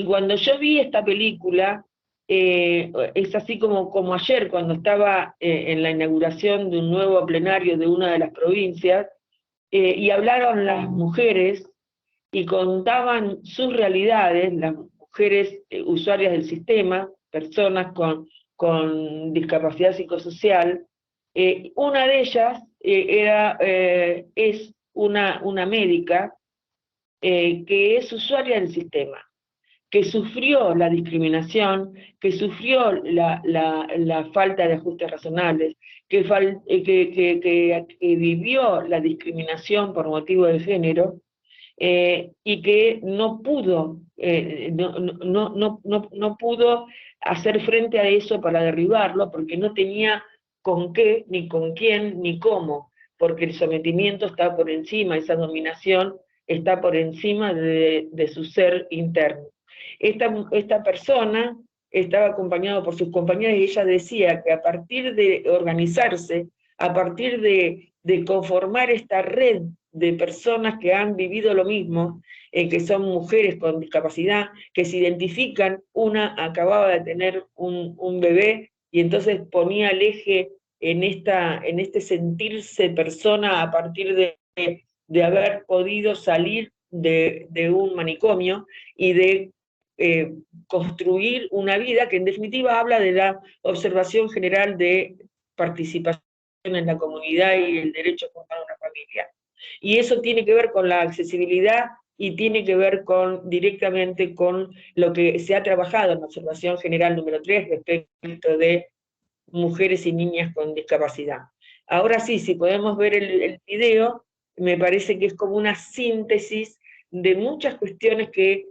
cuando yo vi esta película, es así como ayer, cuando estaba en la inauguración de un nuevo plenario de una de las provincias, y hablaron las mujeres, y contaban sus realidades, las mujeres usuarias del sistema, personas con discapacidad psicosocial. Una de ellas es una médica que es usuaria del sistema, que sufrió la discriminación, que sufrió la falta de ajustes razonables, que vivió la discriminación por motivo de género, y que no pudo hacer frente a eso para derribarlo, porque no tenía con qué, ni con quién, ni cómo, porque el sometimiento está por encima, esa dominación está por encima de su ser interno. Esta persona estaba acompañada por sus compañeras y ella decía que a partir de organizarse, a partir de conformar esta red de personas que han vivido lo mismo, que son mujeres con discapacidad, que se identifican, una acababa de tener un bebé, y entonces ponía el eje en este sentirse persona a partir de haber podido salir de un manicomio y de construir una vida que en definitiva habla de la observación general de participación en la comunidad y el derecho a formar una familia. Y eso tiene que ver con la accesibilidad y tiene que ver directamente con lo que se ha trabajado en la observación general número 3 respecto de mujeres y niñas con discapacidad. Ahora sí, si podemos ver el video, me parece que es como una síntesis de muchas cuestiones que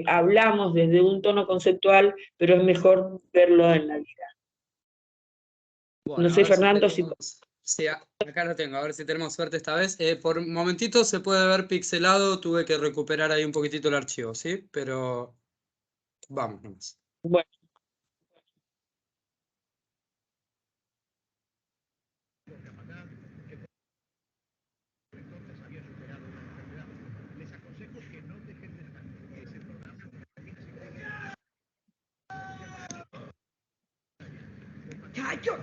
hablamos desde un tono conceptual, pero es mejor verlo en la vida. Bueno, No a sé, ver si Fernando, tenemos... Sí, acá lo tengo, a ver si tenemos suerte esta vez. Por un momentito se puede ver pixelado, tuve que recuperar ahí un poquitito el archivo, ¿sí? Pero vamos nomás. Bueno. ¡Chacho!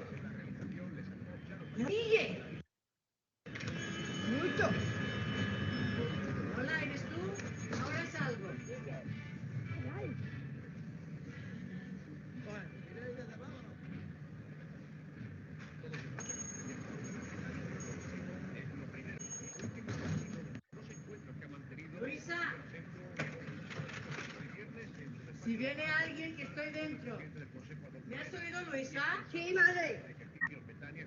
¡Sigue! ¡Mucho! Hola, ¿eres tú? Ahora salgo. Luisa, si viene alguien que estoy dentro. ¿Me has oído, Luisa? Sí, madre.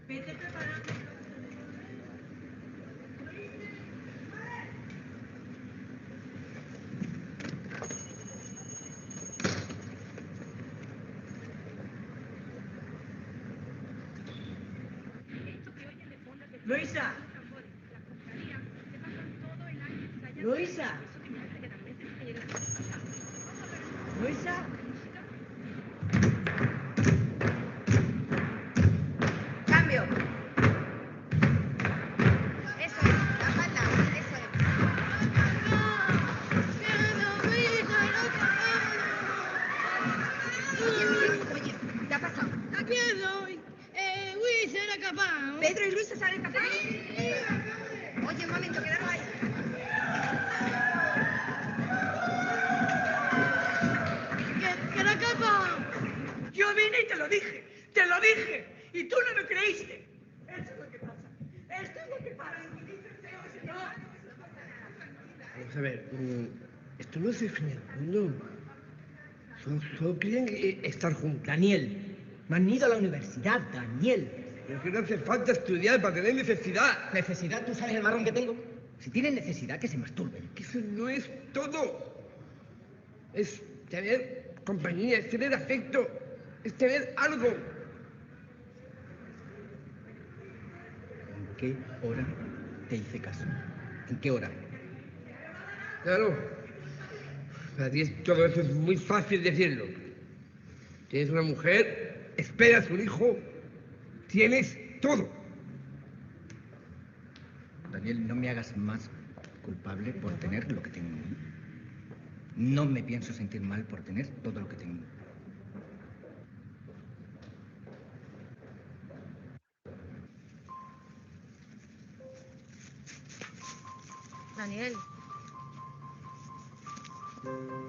Vete preparando. Luisa. Luisa. Luisa. Cambio. Eso es, la pata, eso es. Oye, ¿qué ha pasado? Aquí estoy. Luis era capaz. ¿Pedro y Luisa salen capaz? Oye, un momento, quédalo ahí. Que era capaz. Yo vine y te lo dije, y tú no me creíste. Eso es lo que pasa, esto es lo que pasa. Vamos a ver, esto no es el fin del mundo. Solo quieren estar juntos. Daniel, no han ido a la universidad, Daniel. Pero que no hace falta estudiar para tener necesidad. ¿Necesidad? ¿Tú sabes el marrón que tengo? Si tienen necesidad, que se masturben. Que eso no es todo. Es tener compañía, es tener afecto, es tener algo. ¿En qué hora te hice caso? ¿En qué hora? Claro. Para ti todo eso es muy fácil decirlo. Tienes una mujer, esperas un hijo, tienes todo. Daniel, no me hagas más culpable por tener lo que tengo. No me pienso sentir mal por tener todo lo que tengo. Daniel.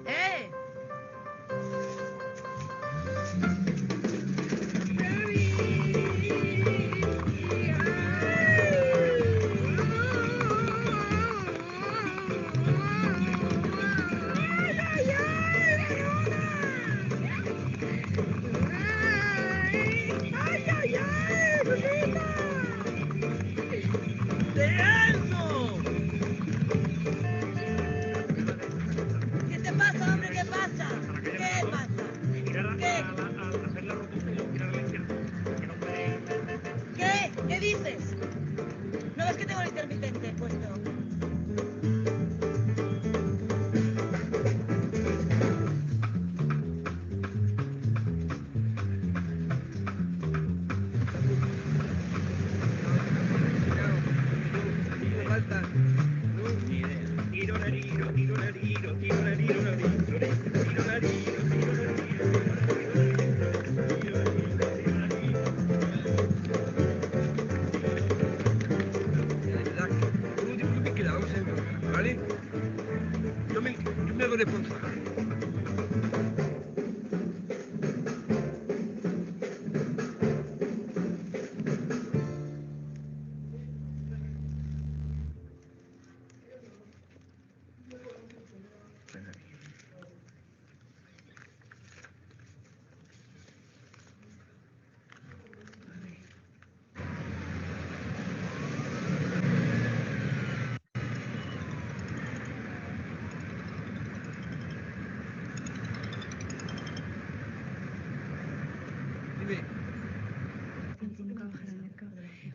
¡Eh! ¿Qué te pasa, hombre? ¿Qué pasa? ¿Qué pasa? ¿Qué? ¿Qué? ¿Qué dices? ¿No ves que tengo el intermitente puesto? ¿Vale? Yo me hago responsable.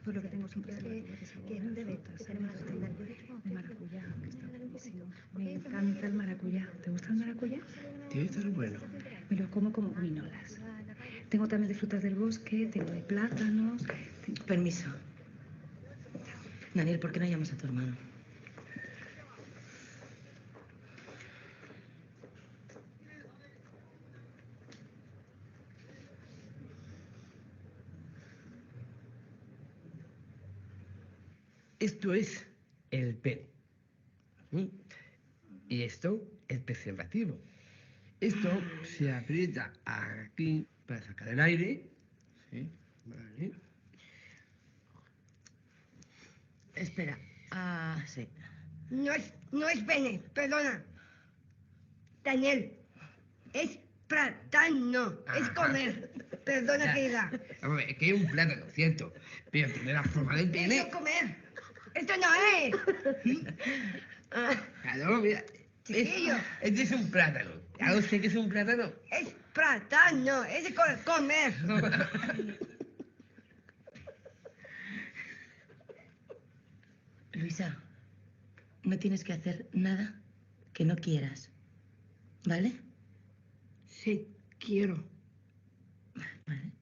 Por lo que tengo son preservativos de sabor, frutas, de maracuyá, que está buenísimo. Me encanta el maracuyá. ¿Te gusta el maracuyá? Debe estar bueno. Me lo como gominolas. Tengo también de frutas del bosque, tengo de plátanos. Permiso. Daniel, ¿por qué no llamas a tu hermano? Esto es el PET. ¿Mm? Y esto es preservativo. Esto se aprieta aquí para sacar el aire. ¿Sí? Vale. Espera. Sí. No es pene, perdona. Daniel, es plátano, es comer. Perdona, querida. Vamos a ver, que es un plátano, cierto. Pero tiene la forma del pene. Eso comer. Esto no es. Claro, mira. Chiquillo. Este es un plátano. ¿Ya sé que es un plátano? Es plátano, es de comer. Luisa, no tienes que hacer nada que no quieras. ¿Vale? Sí, quiero. Vale.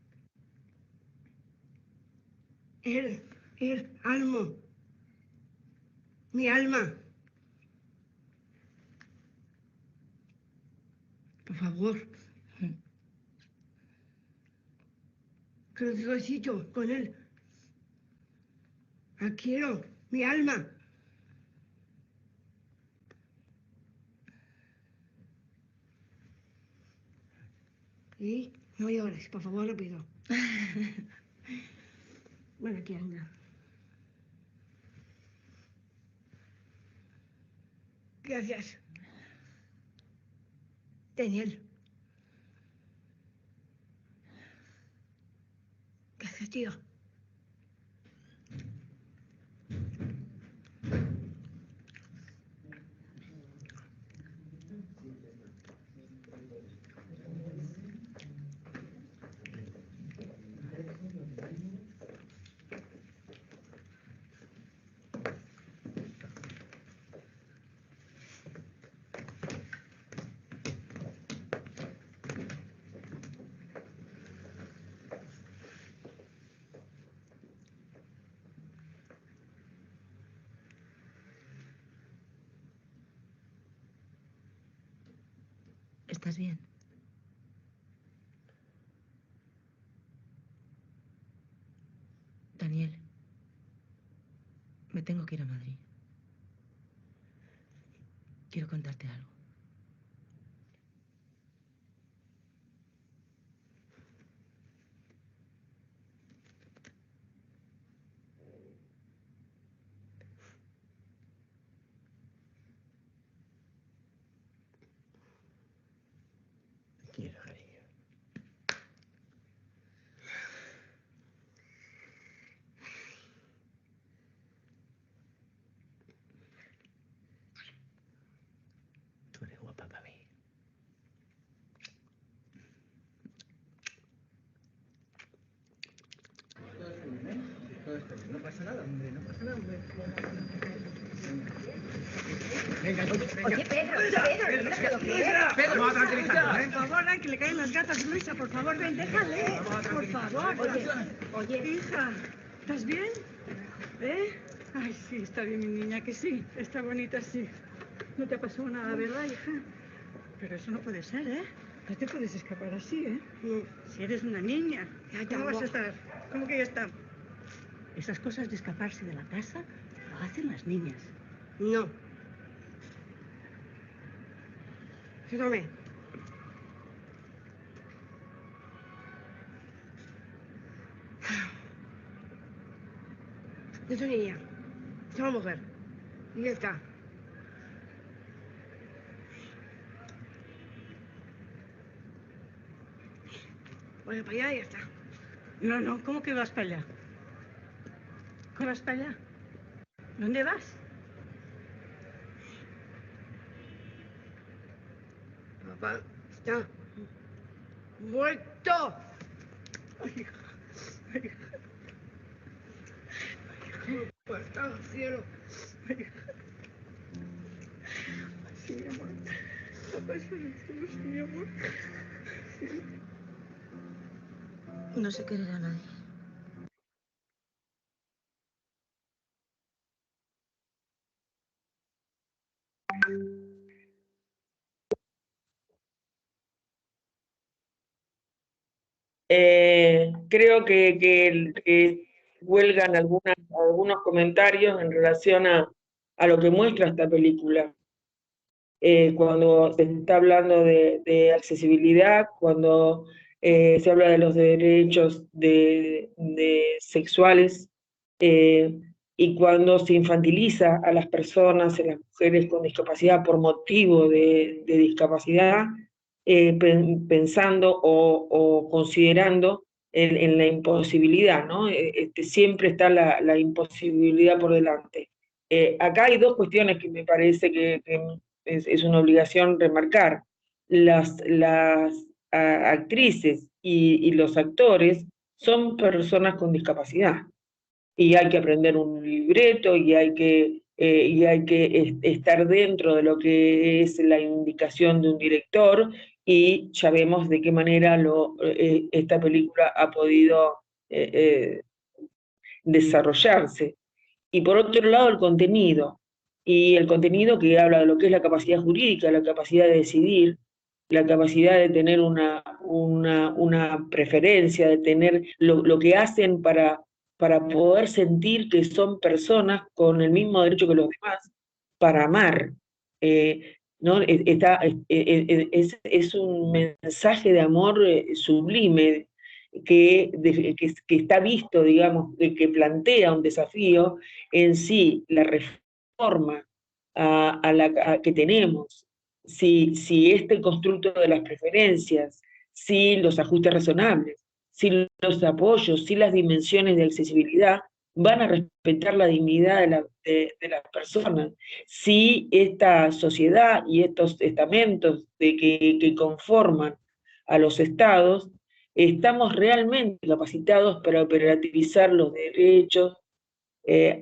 El alma. Mi alma. Por favor. Que lo necesito con él. La quiero. Mi alma. Y no llores, por favor, lo pido. Bueno, aquí anda. Gracias. Daniel. Gracias, tío. ¿Estás bien? Daniel, me tengo que ir a Madrid. Quiero contarte algo. Quiero, cariño. Tú eres guapa para mí. No pasa nada, hombre, no pasa nada, hombre. Venga, Oye, Pedro, vamos a tranquilizarnos, ¿eh? por favor, que le caen las gatas, Luisa, por favor, ven, déjale, por favor. Oye, hija, ¿estás bien? ¿Eh? Ay, sí, está bien, mi niña, que sí, está bonita, sí. No te ha pasado nada, ¿verdad, hija? Pero eso no puede ser, ¿eh? No te puedes escapar así, ¿eh? Si eres una niña, ¿cómo vas a estar? ¿Cómo que ya está? Esas cosas de escaparse de la casa lo hacen las niñas. No. Fíjame. Es una niña. Es una mujer. Y ya está. Voy para allá y ya está. No, ¿cómo que vas para allá? ¿Cómo vas para allá? ¿Dónde vas? Papá está muerto. puerta al cielo. Sí, mi amor. Papá está en el cielo, sí, mi amor. Sí. No sé querer a nadie. Creo que huelgan algunos comentarios en relación a lo que muestra esta película. Cuando se está hablando de accesibilidad, cuando se habla de los derechos sexuales, y cuando se infantiliza a las personas, a las mujeres con discapacidad por motivo de discapacidad, pensando o considerando en la imposibilidad, ¿no? Siempre está la imposibilidad por delante. Acá hay dos cuestiones que me parece que es una obligación remarcar. Las actrices y los actores son personas con discapacidad, y hay que aprender un libreto, y hay que estar dentro de lo que es la indicación de un director, y ya vemos de qué manera esta película ha podido desarrollarse. Y por otro lado, el contenido que habla de lo que es la capacidad jurídica, la capacidad de decidir, la capacidad de tener una preferencia, de tener lo que hacen para poder sentir que son personas con el mismo derecho que los demás, para amar. ¿No? Es un mensaje de amor sublime, que está visto, digamos, que plantea un desafío en sí, la reforma que tenemos, si este constructo de las preferencias, si los ajustes razonables, si los apoyos, si las dimensiones de accesibilidad van a respetar la dignidad de las personas, si esta sociedad y estos estamentos que conforman a los estados estamos realmente capacitados para operativizar los derechos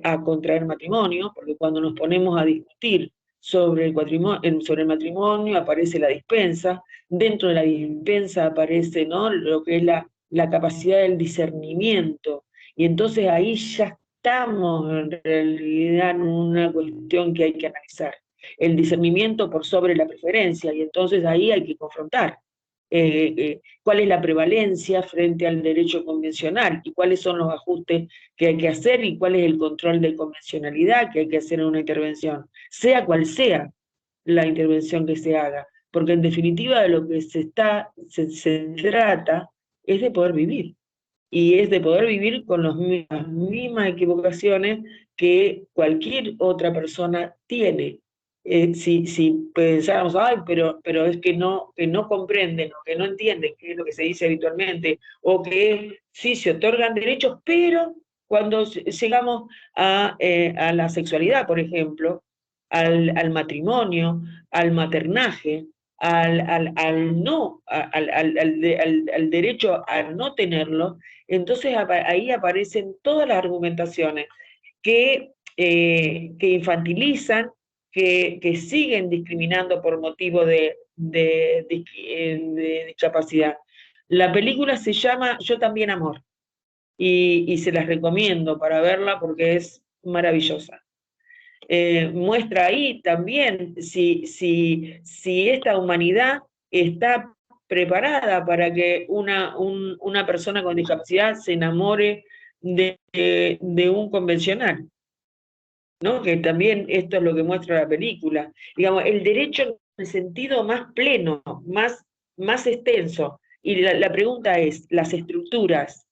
a contraer matrimonio, porque cuando nos ponemos a discutir sobre el matrimonio aparece la dispensa, dentro de la dispensa aparece, ¿no?, lo que es la capacidad del discernimiento, y entonces ahí ya estamos en realidad en una cuestión que hay que analizar, el discernimiento por sobre la preferencia, y entonces ahí hay que confrontar cuál es la prevalencia frente al derecho convencional y cuáles son los ajustes que hay que hacer y cuál es el control de convencionalidad que hay que hacer en una intervención, sea cual sea la intervención que se haga, porque en definitiva de lo que se trata es de poder vivir, y es de poder vivir con las mismas equivocaciones que cualquier otra persona tiene. Si pensáramos, ay, pero es que no comprenden, o que no entienden, que es lo que se dice habitualmente, o que sí se otorgan derechos, pero cuando llegamos a la sexualidad, por ejemplo, al matrimonio, al maternaje, al derecho a no tenerlo, entonces ahí aparecen todas las argumentaciones que infantilizan, que siguen discriminando por motivo de discapacidad. La película se llama Yo también amor, y se las recomiendo para verla porque es maravillosa. Muestra ahí también si esta humanidad está preparada para que una persona con discapacidad se enamore de un convencional, ¿no? Que también esto es lo que muestra la película. Digamos, el derecho en el sentido más pleno, más extenso. Y la pregunta es, ¿las estructuras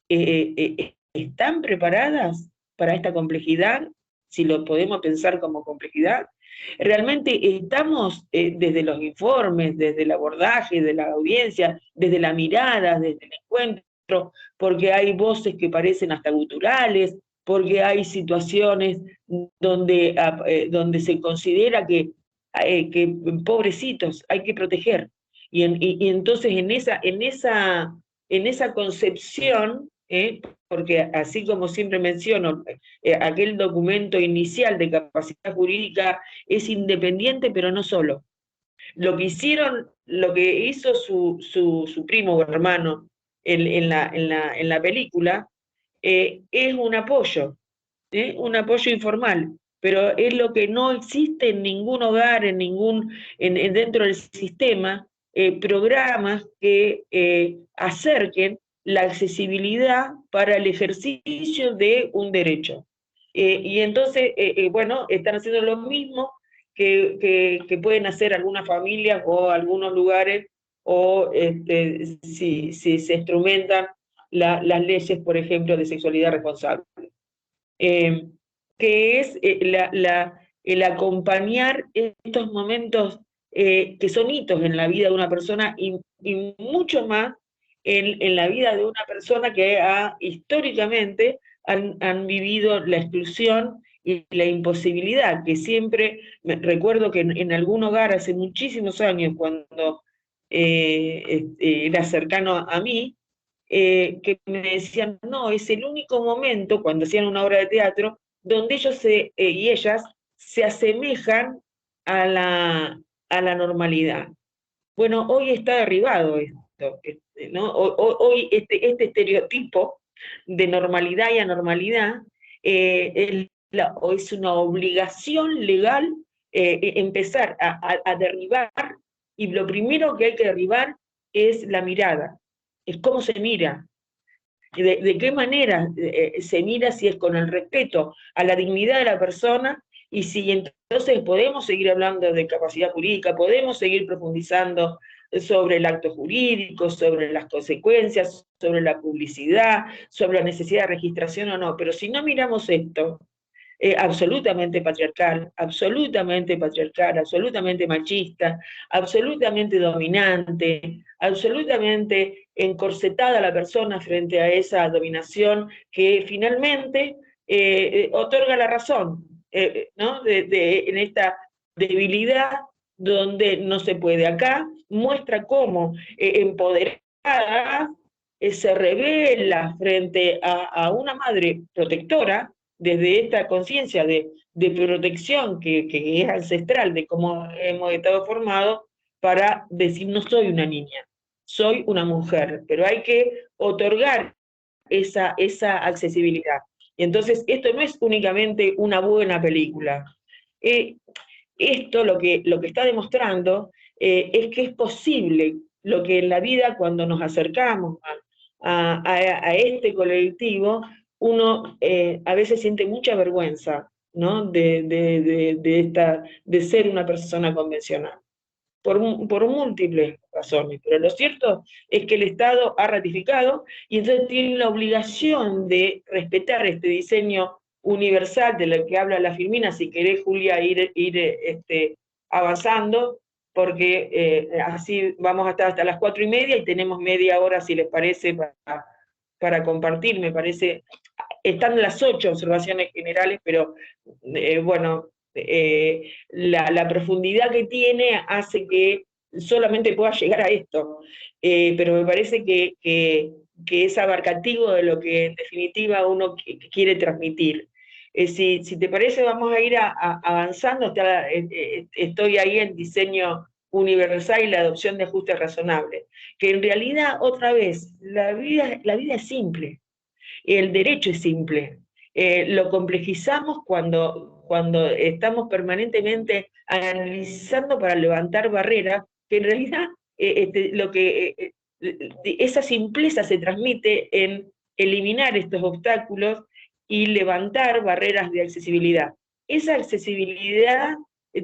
están preparadas para esta complejidad? Si lo podemos pensar como complejidad. Realmente estamos, desde los informes, desde el abordaje, de la audiencia, desde la mirada, desde el encuentro, porque hay voces que parecen hasta guturales, porque hay situaciones donde se considera que pobrecitos hay que proteger. Y entonces en esa concepción porque así como siempre menciono, aquel documento inicial de capacidad jurídica es independiente, pero no solo. Lo que hizo su primo o hermano en la película, es un apoyo informal, pero es lo que no existe en ningún hogar, dentro del sistema, programas que acerquen la accesibilidad para el ejercicio de un derecho. Y entonces, bueno, están haciendo lo mismo que pueden hacer algunas familias o algunos lugares, o si se instrumentan las leyes, por ejemplo, de sexualidad responsable. Que es el acompañar estos momentos que son hitos en la vida de una persona y mucho más en la vida de una persona que históricamente han vivido la exclusión y la imposibilidad, que siempre, recuerdo que en algún hogar hace muchísimos años, cuando era cercano a mí, que me decían, no, es el único momento, cuando hacían una obra de teatro, donde ellos y ellas se asemejan a la normalidad. Bueno, hoy está derribado esto, ¿no? Hoy este estereotipo de normalidad y anormalidad es una obligación legal empezar a derribar, y lo primero que hay que derribar es la mirada, es cómo se mira, de qué manera se mira, si es con el respeto a la dignidad de la persona, y si entonces podemos seguir hablando de capacidad jurídica, podemos seguir profundizando sobre el acto jurídico, sobre las consecuencias, sobre la publicidad, sobre la necesidad de registración o no, pero si no miramos esto, absolutamente patriarcal, absolutamente machista, absolutamente dominante, absolutamente encorsetada la persona frente a esa dominación que finalmente otorga la razón, ¿no? En esta debilidad donde no se puede. Acá muestra cómo empoderada se revela frente a una madre protectora, desde esta conciencia de protección que es ancestral, de cómo hemos estado formados, para decir, no soy una niña, soy una mujer, pero hay que otorgar esa accesibilidad. Y entonces esto no es únicamente una buena película. Esto lo que está demostrando es que es posible lo que en la vida, cuando nos acercamos a este colectivo, uno a veces siente mucha vergüenza, ¿no? de ser una persona convencional, por múltiples razones, pero lo cierto es que el Estado ha ratificado, y entonces tiene la obligación de respetar este diseño universal de lo que habla la Filmina. Si querés, Julia, ir avanzando, porque así vamos a estar hasta las 4:30 y tenemos media hora, si les parece, para compartir. Me parece, están las 8 observaciones generales, pero bueno, la profundidad que tiene hace que solamente pueda llegar a esto, pero me parece que es abarcativo de lo que en definitiva uno quiere transmitir. Si te parece, vamos a ir avanzando. Estoy ahí en diseño universal y la adopción de ajustes razonables, que en realidad, otra vez, la vida es simple, el derecho es simple. Lo complejizamos cuando estamos permanentemente analizando para levantar barreras, que en realidad esa simpleza se transmite en eliminar estos obstáculos y levantar barreras de accesibilidad. Esa accesibilidad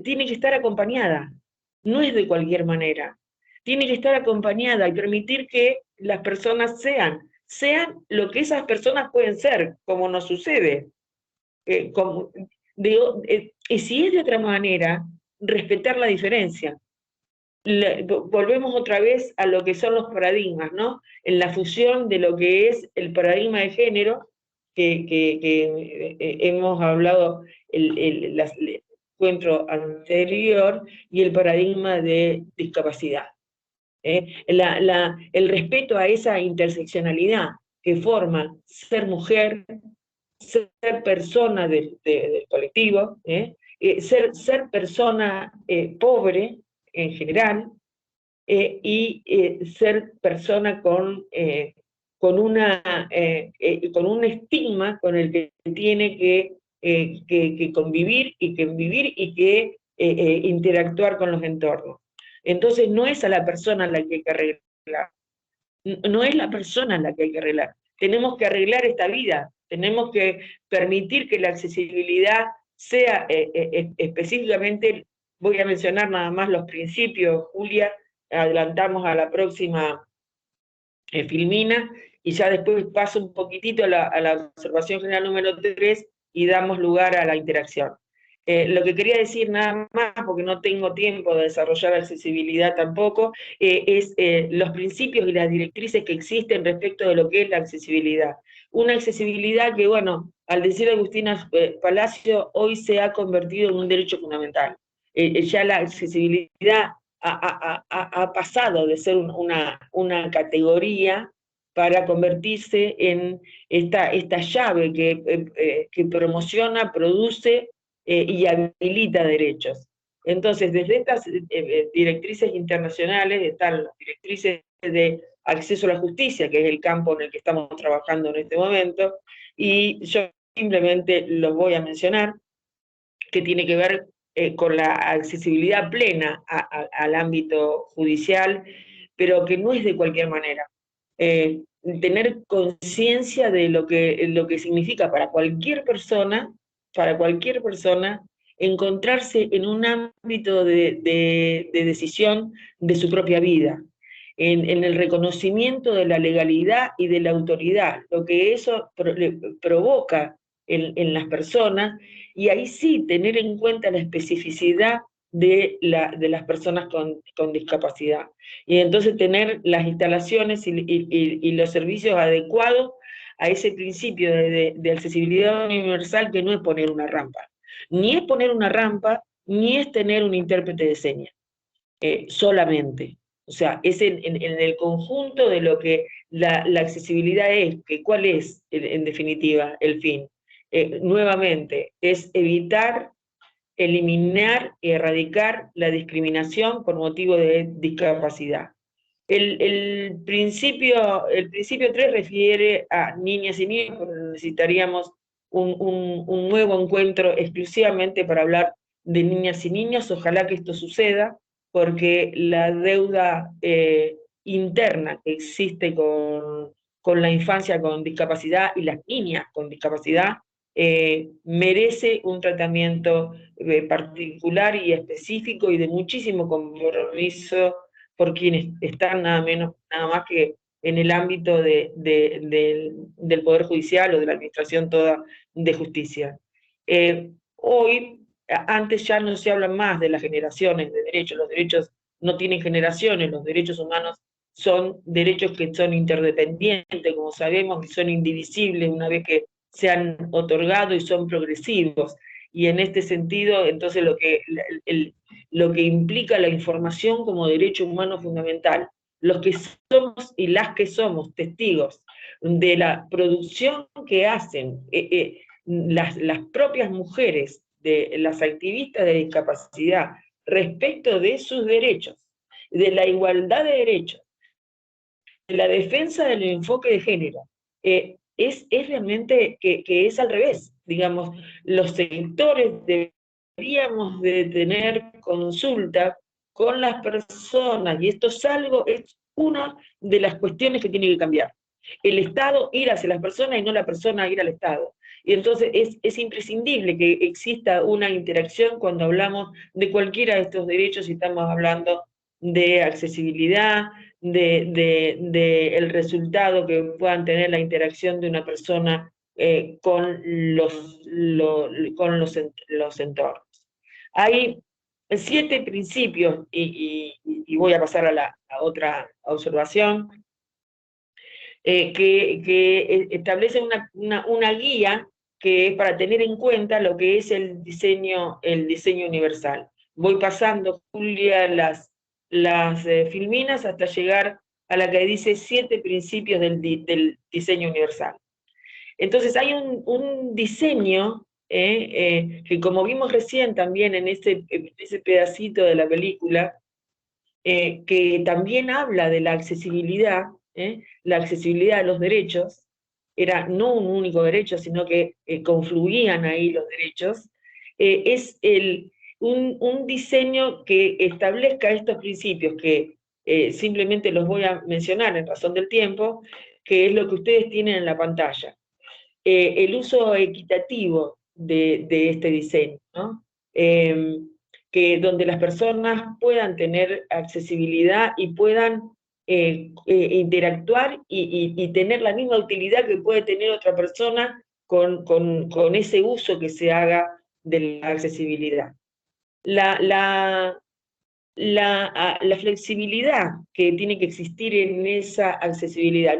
tiene que estar acompañada, no es de cualquier manera. Tiene que estar acompañada y permitir que las personas sean lo que esas personas pueden ser, como nos sucede. Y si es de otra manera, respetar la diferencia. Volvemos otra vez a lo que son los paradigmas, ¿no? En la fusión de lo que es el paradigma de género, que hemos hablado el encuentro anterior, y el paradigma de discapacidad. El respeto a esa interseccionalidad, que forman ser mujer, ser persona del colectivo, ser persona pobre en general, y ser persona con un estigma con el que tiene que convivir y que interactuar con los entornos. Entonces no es a la persona a la que hay que arreglar, no es la persona a la que hay que arreglar. Tenemos que arreglar esta vida, tenemos que permitir que la accesibilidad sea específicamente, voy a mencionar nada más los principios, Julia, adelantamos a la próxima filmina, y ya después paso un poquitito a la observación general número 3 y damos lugar a la interacción. Lo que quería decir nada más, porque no tengo tiempo de desarrollar accesibilidad tampoco, es los principios y las directrices que existen respecto de lo que es la accesibilidad. Una accesibilidad que, bueno, al decir Agustina Palacio, hoy se ha convertido en un derecho fundamental. Ya la accesibilidad ha pasado de ser una categoría para convertirse en esta llave que promociona, produce y habilita derechos. Entonces, desde estas directrices internacionales están las directrices de acceso a la justicia, que es el campo en el que estamos trabajando en este momento, y yo simplemente los voy a mencionar, que tiene que ver con la accesibilidad plena al ámbito judicial, pero que no es de cualquier manera. Tener conciencia de lo que significa para cualquier persona, encontrarse en un ámbito de decisión de su propia vida, en el reconocimiento de la legalidad y de la autoridad, lo que eso provoca en las personas, y ahí sí tener en cuenta la especificidad de las personas con discapacidad. Y entonces tener las instalaciones y los servicios adecuados a ese principio de accesibilidad universal, que no es poner una rampa. Ni es poner una rampa, ni es tener un intérprete de señas, solamente. O sea, es en el conjunto de lo que la accesibilidad es, que cuál es, en definitiva, el fin. Nuevamente, es evitar, eliminar y erradicar la discriminación por motivo de discapacidad. El principio 3 refiere a niñas y niños, pero necesitaríamos un nuevo encuentro exclusivamente para hablar de niñas y niños. Ojalá que esto suceda, porque la deuda interna que existe con la infancia con discapacidad y las niñas con discapacidad merece un tratamiento particular y específico y de muchísimo compromiso por quienes están nada más que en el ámbito del Poder Judicial o de la Administración toda de Justicia. Hoy, antes ya no se habla más de las generaciones de derechos, los derechos no tienen generaciones, los derechos humanos son derechos que son interdependientes, como sabemos, y son indivisibles una vez que se han otorgado y son progresivos. Y en este sentido, entonces, lo que implica la información como derecho humano fundamental, los que somos y las que somos testigos de la producción que hacen las propias mujeres, de las activistas de discapacidad, respecto de sus derechos, de la igualdad de derechos, de la defensa del enfoque de género, es realmente que es al revés. Digamos, los sectores deberíamos de tener consulta con las personas, y esto es una de las cuestiones que tiene que cambiar. El Estado ir hacia las personas y no la persona ir al Estado. Y entonces es imprescindible que exista una interacción cuando hablamos de cualquiera de estos derechos, y estamos hablando de accesibilidad, el resultado que puedan tener la interacción de una persona con los entornos. Hay 7 principios, y voy a pasar a la otra observación, que establece una guía que es para tener en cuenta lo que es el diseño universal. Voy pasando, Julia, las filminas hasta llegar a la que dice 7 principios del diseño universal. Entonces hay un diseño que, como vimos recién también en ese pedacito de la película, que también habla de la accesibilidad a los derechos, era no un único derecho, sino que confluían ahí los derechos, es un diseño que establezca estos principios que simplemente los voy a mencionar en razón del tiempo, que es lo que ustedes tienen en la pantalla. El uso equitativo de este diseño, ¿no? Que donde las personas puedan tener accesibilidad y puedan interactuar y tener la misma utilidad que puede tener otra persona con ese uso que se haga de la accesibilidad. La flexibilidad que tiene que existir en esa accesibilidad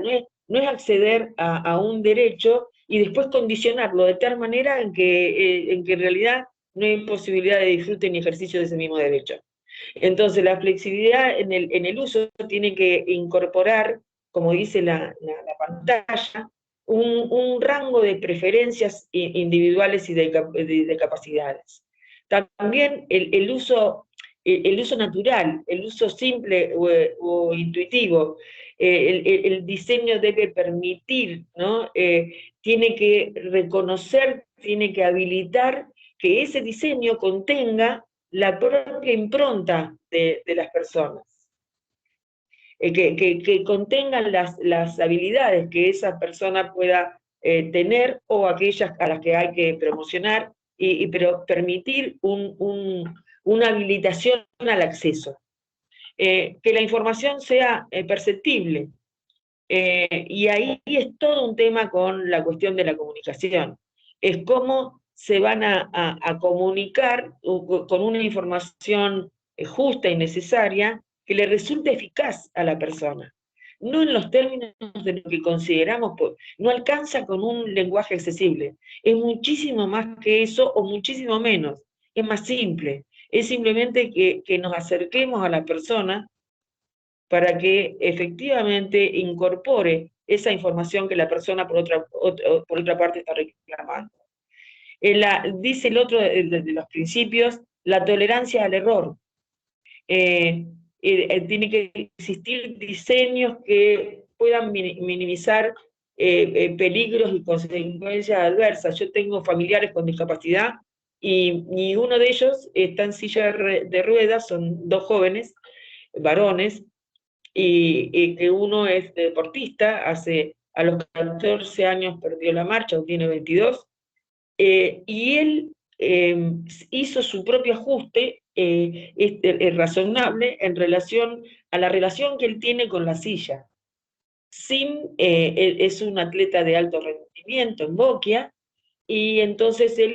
no es acceder a un derecho y después condicionarlo de tal manera en que en realidad no hay posibilidad de disfrute ni ejercicio de ese mismo derecho. Entonces la flexibilidad en el uso tiene que incorporar, como dice la pantalla, un rango de preferencias individuales y de capacidades. También el uso natural, el uso simple o intuitivo, el diseño debe permitir, ¿no? Tiene que reconocer, tiene que habilitar que ese diseño contenga la propia impronta de las personas, que contengan las habilidades que esa persona pueda tener o aquellas a las que hay que promocionar, pero permitir una habilitación al acceso. Que la información sea perceptible. Y ahí es todo un tema con la cuestión de la comunicación. Es cómo se van a comunicar con una información justa y necesaria que le resulte eficaz a la persona. No en los términos de lo que consideramos, no alcanza con un lenguaje accesible. Es muchísimo más que eso o muchísimo menos. Es más simple. Es simplemente que nos acerquemos a la persona para que efectivamente incorpore esa información que la persona por otra parte está reclamando. Dice el otro de los principios, la tolerancia al error. Tiene que existir diseños que puedan minimizar peligros y consecuencias adversas. Yo tengo familiares con discapacidad y uno de ellos está en silla de ruedas, son 2 jóvenes, varones, y que uno es deportista, a los 14 años perdió la marcha, tiene 22, y él hizo su propio ajuste razonable en relación a la relación que él tiene con la silla. Él es un atleta de alto rendimiento en Boquia, y entonces él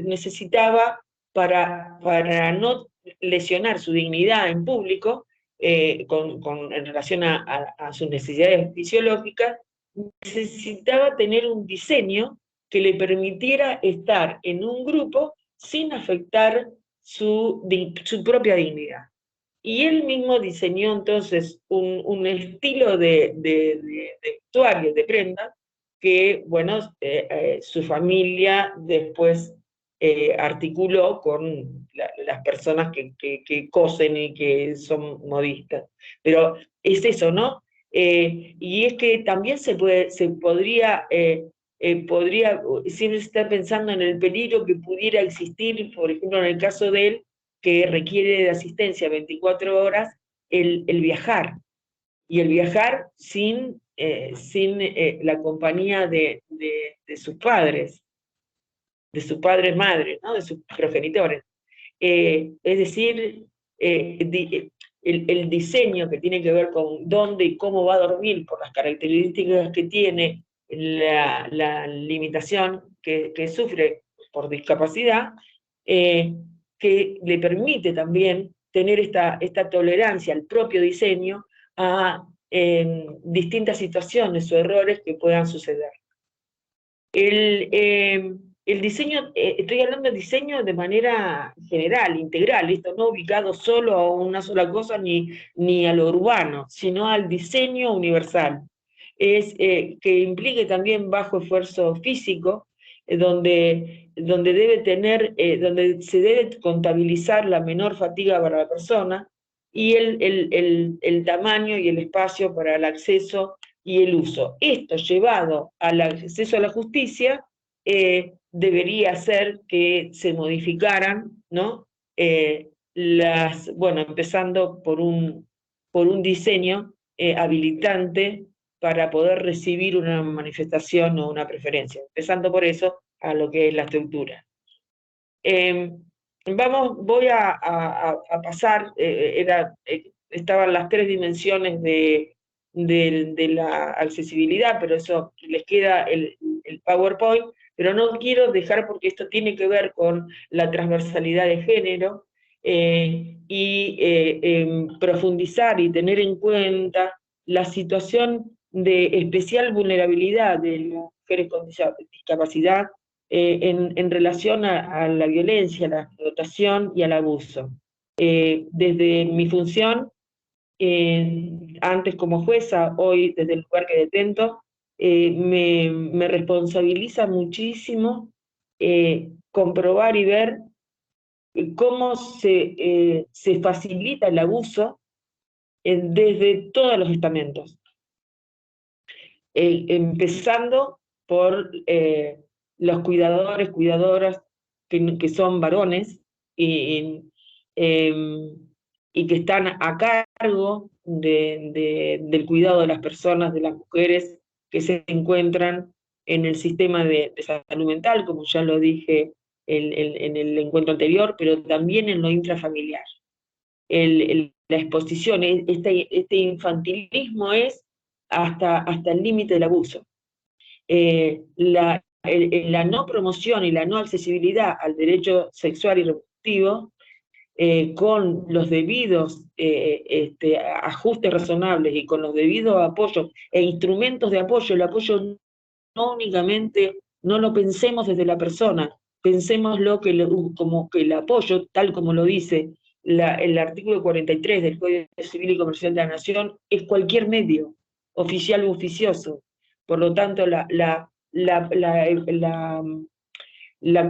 necesitaba, para no lesionar su dignidad en público, en relación a sus necesidades fisiológicas, necesitaba tener un diseño que le permitiera estar en un grupo sin afectar su propia dignidad. Y él mismo diseñó entonces un estilo de vestuario, de prenda, que, bueno, su familia después articuló con las personas que cosen y que son modistas. Pero es eso, ¿no? Y es que también podría, siempre se está pensando en el peligro que pudiera existir, por ejemplo, en el caso de él, que requiere de asistencia 24 horas, el viajar. Y el viajar sin la compañía de sus padres, madres, ¿no? De sus progenitores. Es decir, el diseño que tiene que ver con dónde y cómo va a dormir, por las características que tiene la limitación que sufre por discapacidad, que le permite también tener esta tolerancia al propio diseño a distintas situaciones o errores que puedan suceder. el diseño, estoy hablando de diseño de manera general, integral, esto no ubicado solo a una sola cosa ni a lo urbano, sino al diseño universal. Que implique también bajo esfuerzo físico, donde se debe contabilizar la menor fatiga para la persona y el tamaño y el espacio para el acceso y el uso. Esto llevado al acceso a la justicia, debería hacer que se modificaran, ¿no? Bueno, empezando por un diseño habilitante para poder recibir una manifestación o una preferencia, empezando por eso a lo que es la estructura. Voy a pasar, estaban las 3 dimensiones de la accesibilidad, pero eso les queda el PowerPoint, pero no quiero dejar, porque esto tiene que ver con la transversalidad de género, profundizar y tener en cuenta la situación de especial vulnerabilidad de las mujeres con discapacidad en relación a la violencia, a la explotación y al abuso. Desde mi función, antes como jueza, hoy desde el lugar que detento, me responsabiliza muchísimo comprobar y ver cómo se facilita el abuso desde todos los estamentos. Empezando por los cuidadores, cuidadoras, que son varones, y que están a cargo del cuidado de las personas, de las mujeres que se encuentran en el sistema de salud mental, como ya lo dije en el encuentro anterior, pero también en lo intrafamiliar. La exposición, este infantilismo es hasta el límite del abuso. La no promoción y la no accesibilidad al derecho sexual y reproductivo, con los debidos ajustes razonables y con los debidos apoyos e instrumentos de apoyo. El apoyo no únicamente, no lo pensemos desde la persona, pensémoslo como que el apoyo, tal como lo dice el artículo 43 del Código Civil y Comercial de la Nación, es cualquier medio, oficial u oficioso. Por lo tanto, la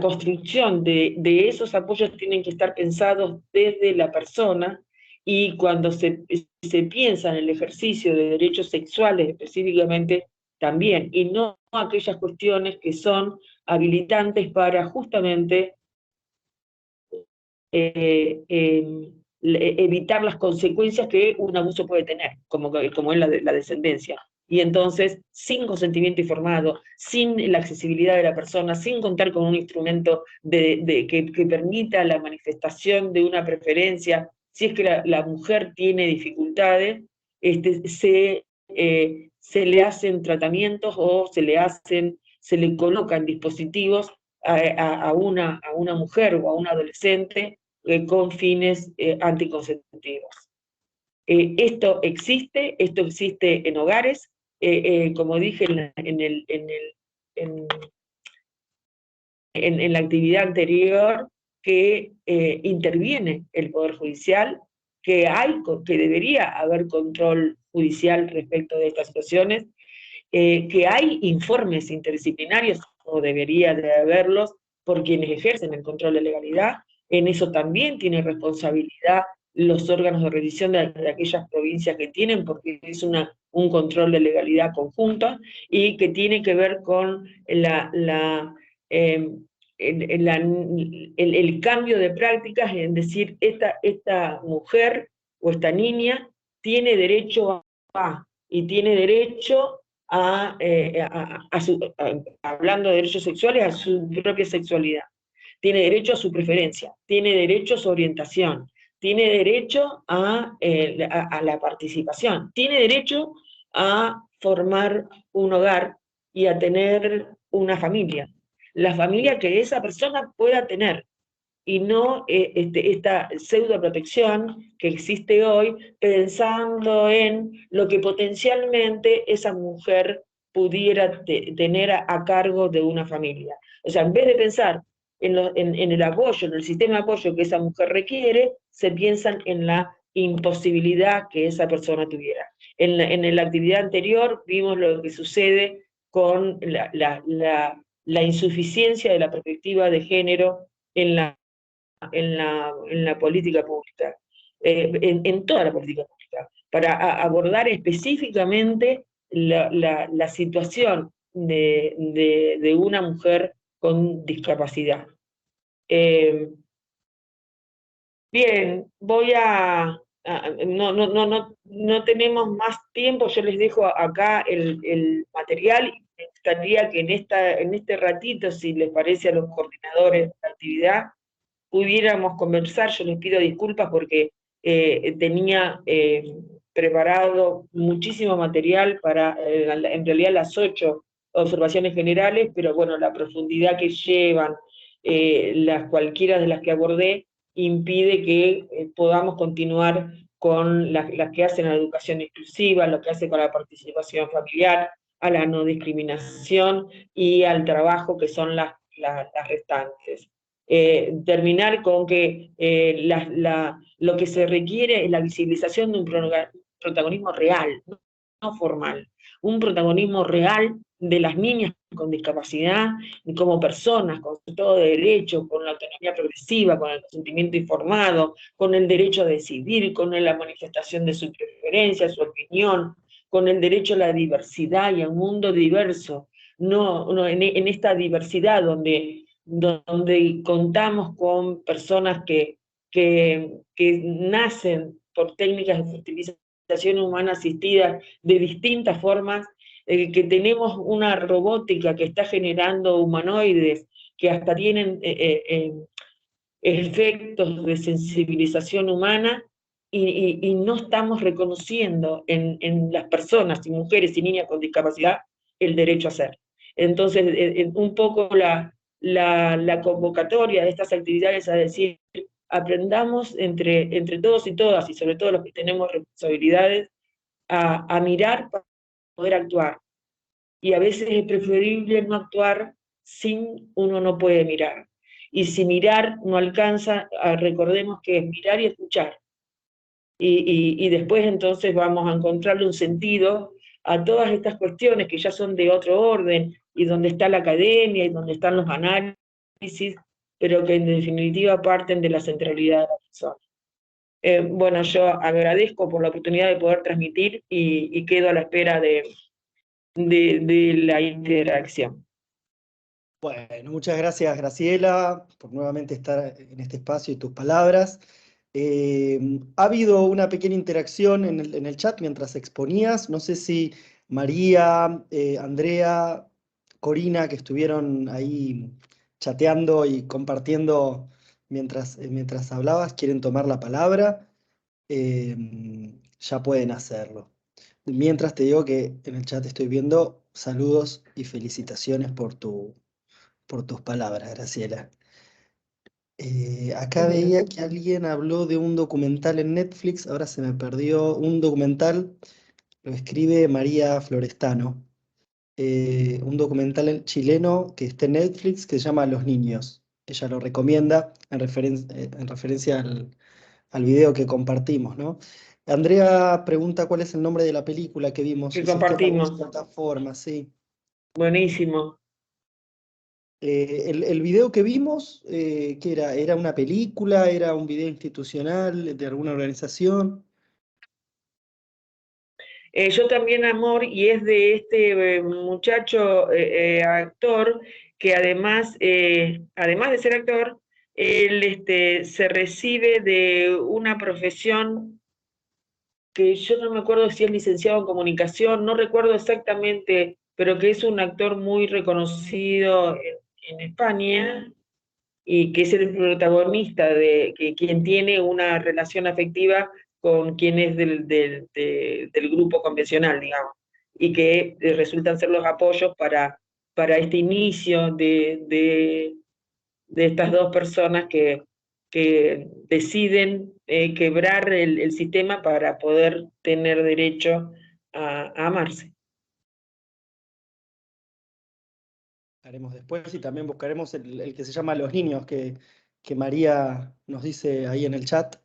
construcción de esos apoyos tienen que estar pensados desde la persona, y cuando se piensa en el ejercicio de derechos sexuales específicamente también, y no aquellas cuestiones que son habilitantes para justamente evitar las consecuencias que un abuso puede tener, como es la descendencia. Y entonces, sin consentimiento informado, sin la accesibilidad de la persona, sin contar con un instrumento que permita la manifestación de una preferencia, si es que la mujer tiene dificultades, se le hacen tratamientos o se le colocan dispositivos a una mujer o a un adolescente con fines anticonceptivos. Esto existe en hogares, como dije en la actividad anterior, que interviene el Poder Judicial, que debería haber control judicial respecto de estas situaciones, que hay informes interdisciplinarios, o debería de haberlos, por quienes ejercen el control de legalidad. En eso también tiene responsabilidad los órganos de revisión de aquellas provincias que tienen, porque es un control de legalidad conjunta, y que tiene que ver con el cambio de prácticas, en decir, esta mujer o esta niña tiene derecho y tiene derecho hablando de derechos sexuales, a su propia sexualidad. Tiene derecho a su preferencia, tiene derecho a su orientación, tiene derecho a la participación, tiene derecho a formar un hogar y a tener una familia. La familia que esa persona pueda tener, y no esta pseudo protección que existe hoy, pensando en lo que potencialmente esa mujer pudiera tener a cargo de una familia, O sea, en vez de pensar en el apoyo, en el sistema de apoyo que esa mujer requiere, se piensan en la imposibilidad que esa persona tuviera. En la actividad anterior vimos lo que sucede con la insuficiencia de la perspectiva de género en la política pública, en toda la política pública, para abordar específicamente la situación de una mujer con discapacidad. Bien, no tenemos más tiempo, yo les dejo acá el material, y me gustaría que en este ratito, si les parece a los coordinadores de la actividad, pudiéramos conversar. Yo les pido disculpas porque tenía preparado muchísimo material para, en realidad, las 8 observaciones generales, pero bueno, la profundidad que llevan, cualquiera de las que abordé, impide que podamos continuar con las que hacen a la educación inclusiva, lo que hace con la participación familiar, a la no discriminación y al trabajo, que son las restantes. Terminar con que lo que se requiere es la visibilización de un protagonismo real, no formal, un protagonismo real de las niñas con discapacidad, como personas, con todo derecho, con la autonomía progresiva, con el consentimiento informado, con el derecho a decidir, con la manifestación de su preferencia, su opinión, con el derecho a la diversidad y a un mundo diverso. En esta diversidad donde contamos con personas que nacen por técnicas de fertilización humana asistida de distintas formas, que tenemos una robótica que está generando humanoides que hasta tienen efectos de sensibilización humana, y no estamos reconociendo en las personas, y mujeres y niñas con discapacidad, el derecho a ser. Entonces, un poco la convocatoria de estas actividades a decir, aprendamos entre todos y todas, y sobre todo los que tenemos responsabilidades, a mirar para poder actuar. Y a veces es preferible no actuar uno no puede mirar. Y si mirar no alcanza, recordemos que es mirar y escuchar. Y después entonces vamos a encontrarle un sentido a todas estas cuestiones que ya son de otro orden, y donde está la academia, y donde están los análisis, pero que en definitiva parten de la centralidad de la persona. Bueno, yo agradezco por la oportunidad de poder transmitir, y quedo a la espera de la interacción. Bueno, muchas gracias, Graciela, por nuevamente estar en este espacio y tus palabras. Ha habido una pequeña interacción en el chat mientras exponías. No sé si María, Andrea, Corina, que estuvieron ahí chateando y compartiendo mientras hablabas, quieren tomar la palabra. Ya pueden hacerlo. Mientras te digo que en el chat estoy viendo saludos y felicitaciones por tus palabras, Graciela. Acá veía que alguien habló de un documental en Netflix, ahora se me perdió un documental, lo escribe María Florestano, un documental chileno que está en Netflix que se llama Los Niños. Ella lo recomienda en referencia al video que compartimos, ¿no? Andrea pregunta cuál es el nombre de la película que vimos. Que Si está en compartimos. alguna plataforma, sí. Buenísimo. El video que vimos, ¿qué era? ¿Era una película? ¿Era un video institucional de alguna organización? Yo también, Amor, y es de este muchacho actor, que además de ser actor, él se recibe de una profesión que yo no me acuerdo si es licenciado en comunicación, no recuerdo exactamente, pero que es un actor muy reconocido en España, y que es el protagonista quien tiene una relación afectiva con quien es del grupo convencional, digamos, y que resultan ser los apoyos para este inicio de estas dos personas que deciden quebrar el sistema para poder tener derecho a amarse. Haremos después y también buscaremos el que se llama Los Niños, que María nos dice ahí en el chat,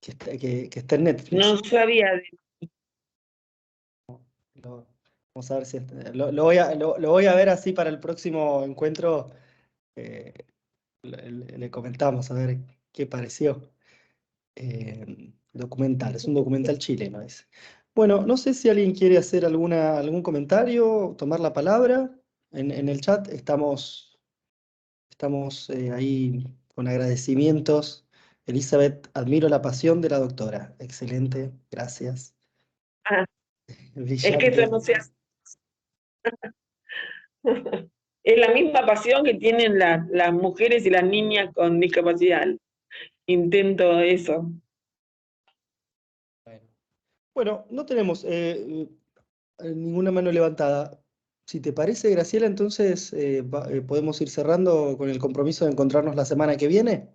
que está en Netflix. No sabía Vamos a ver si lo voy a ver así para el próximo encuentro. Le comentamos a ver qué pareció. Documental, es un documental chileno ese. Bueno, no sé si alguien quiere hacer algún comentario, tomar la palabra. En el chat estamos ahí con agradecimientos. Elizabeth, admiro la pasión de la doctora. Excelente, gracias. Ah, es que Brillante. eso no se hace. Es la misma pasión que tienen las mujeres y las niñas con discapacidad. Intento eso. Bueno, no tenemos ninguna mano levantada. Si te parece, Graciela, entonces podemos ir cerrando con el compromiso de encontrarnos la semana que viene.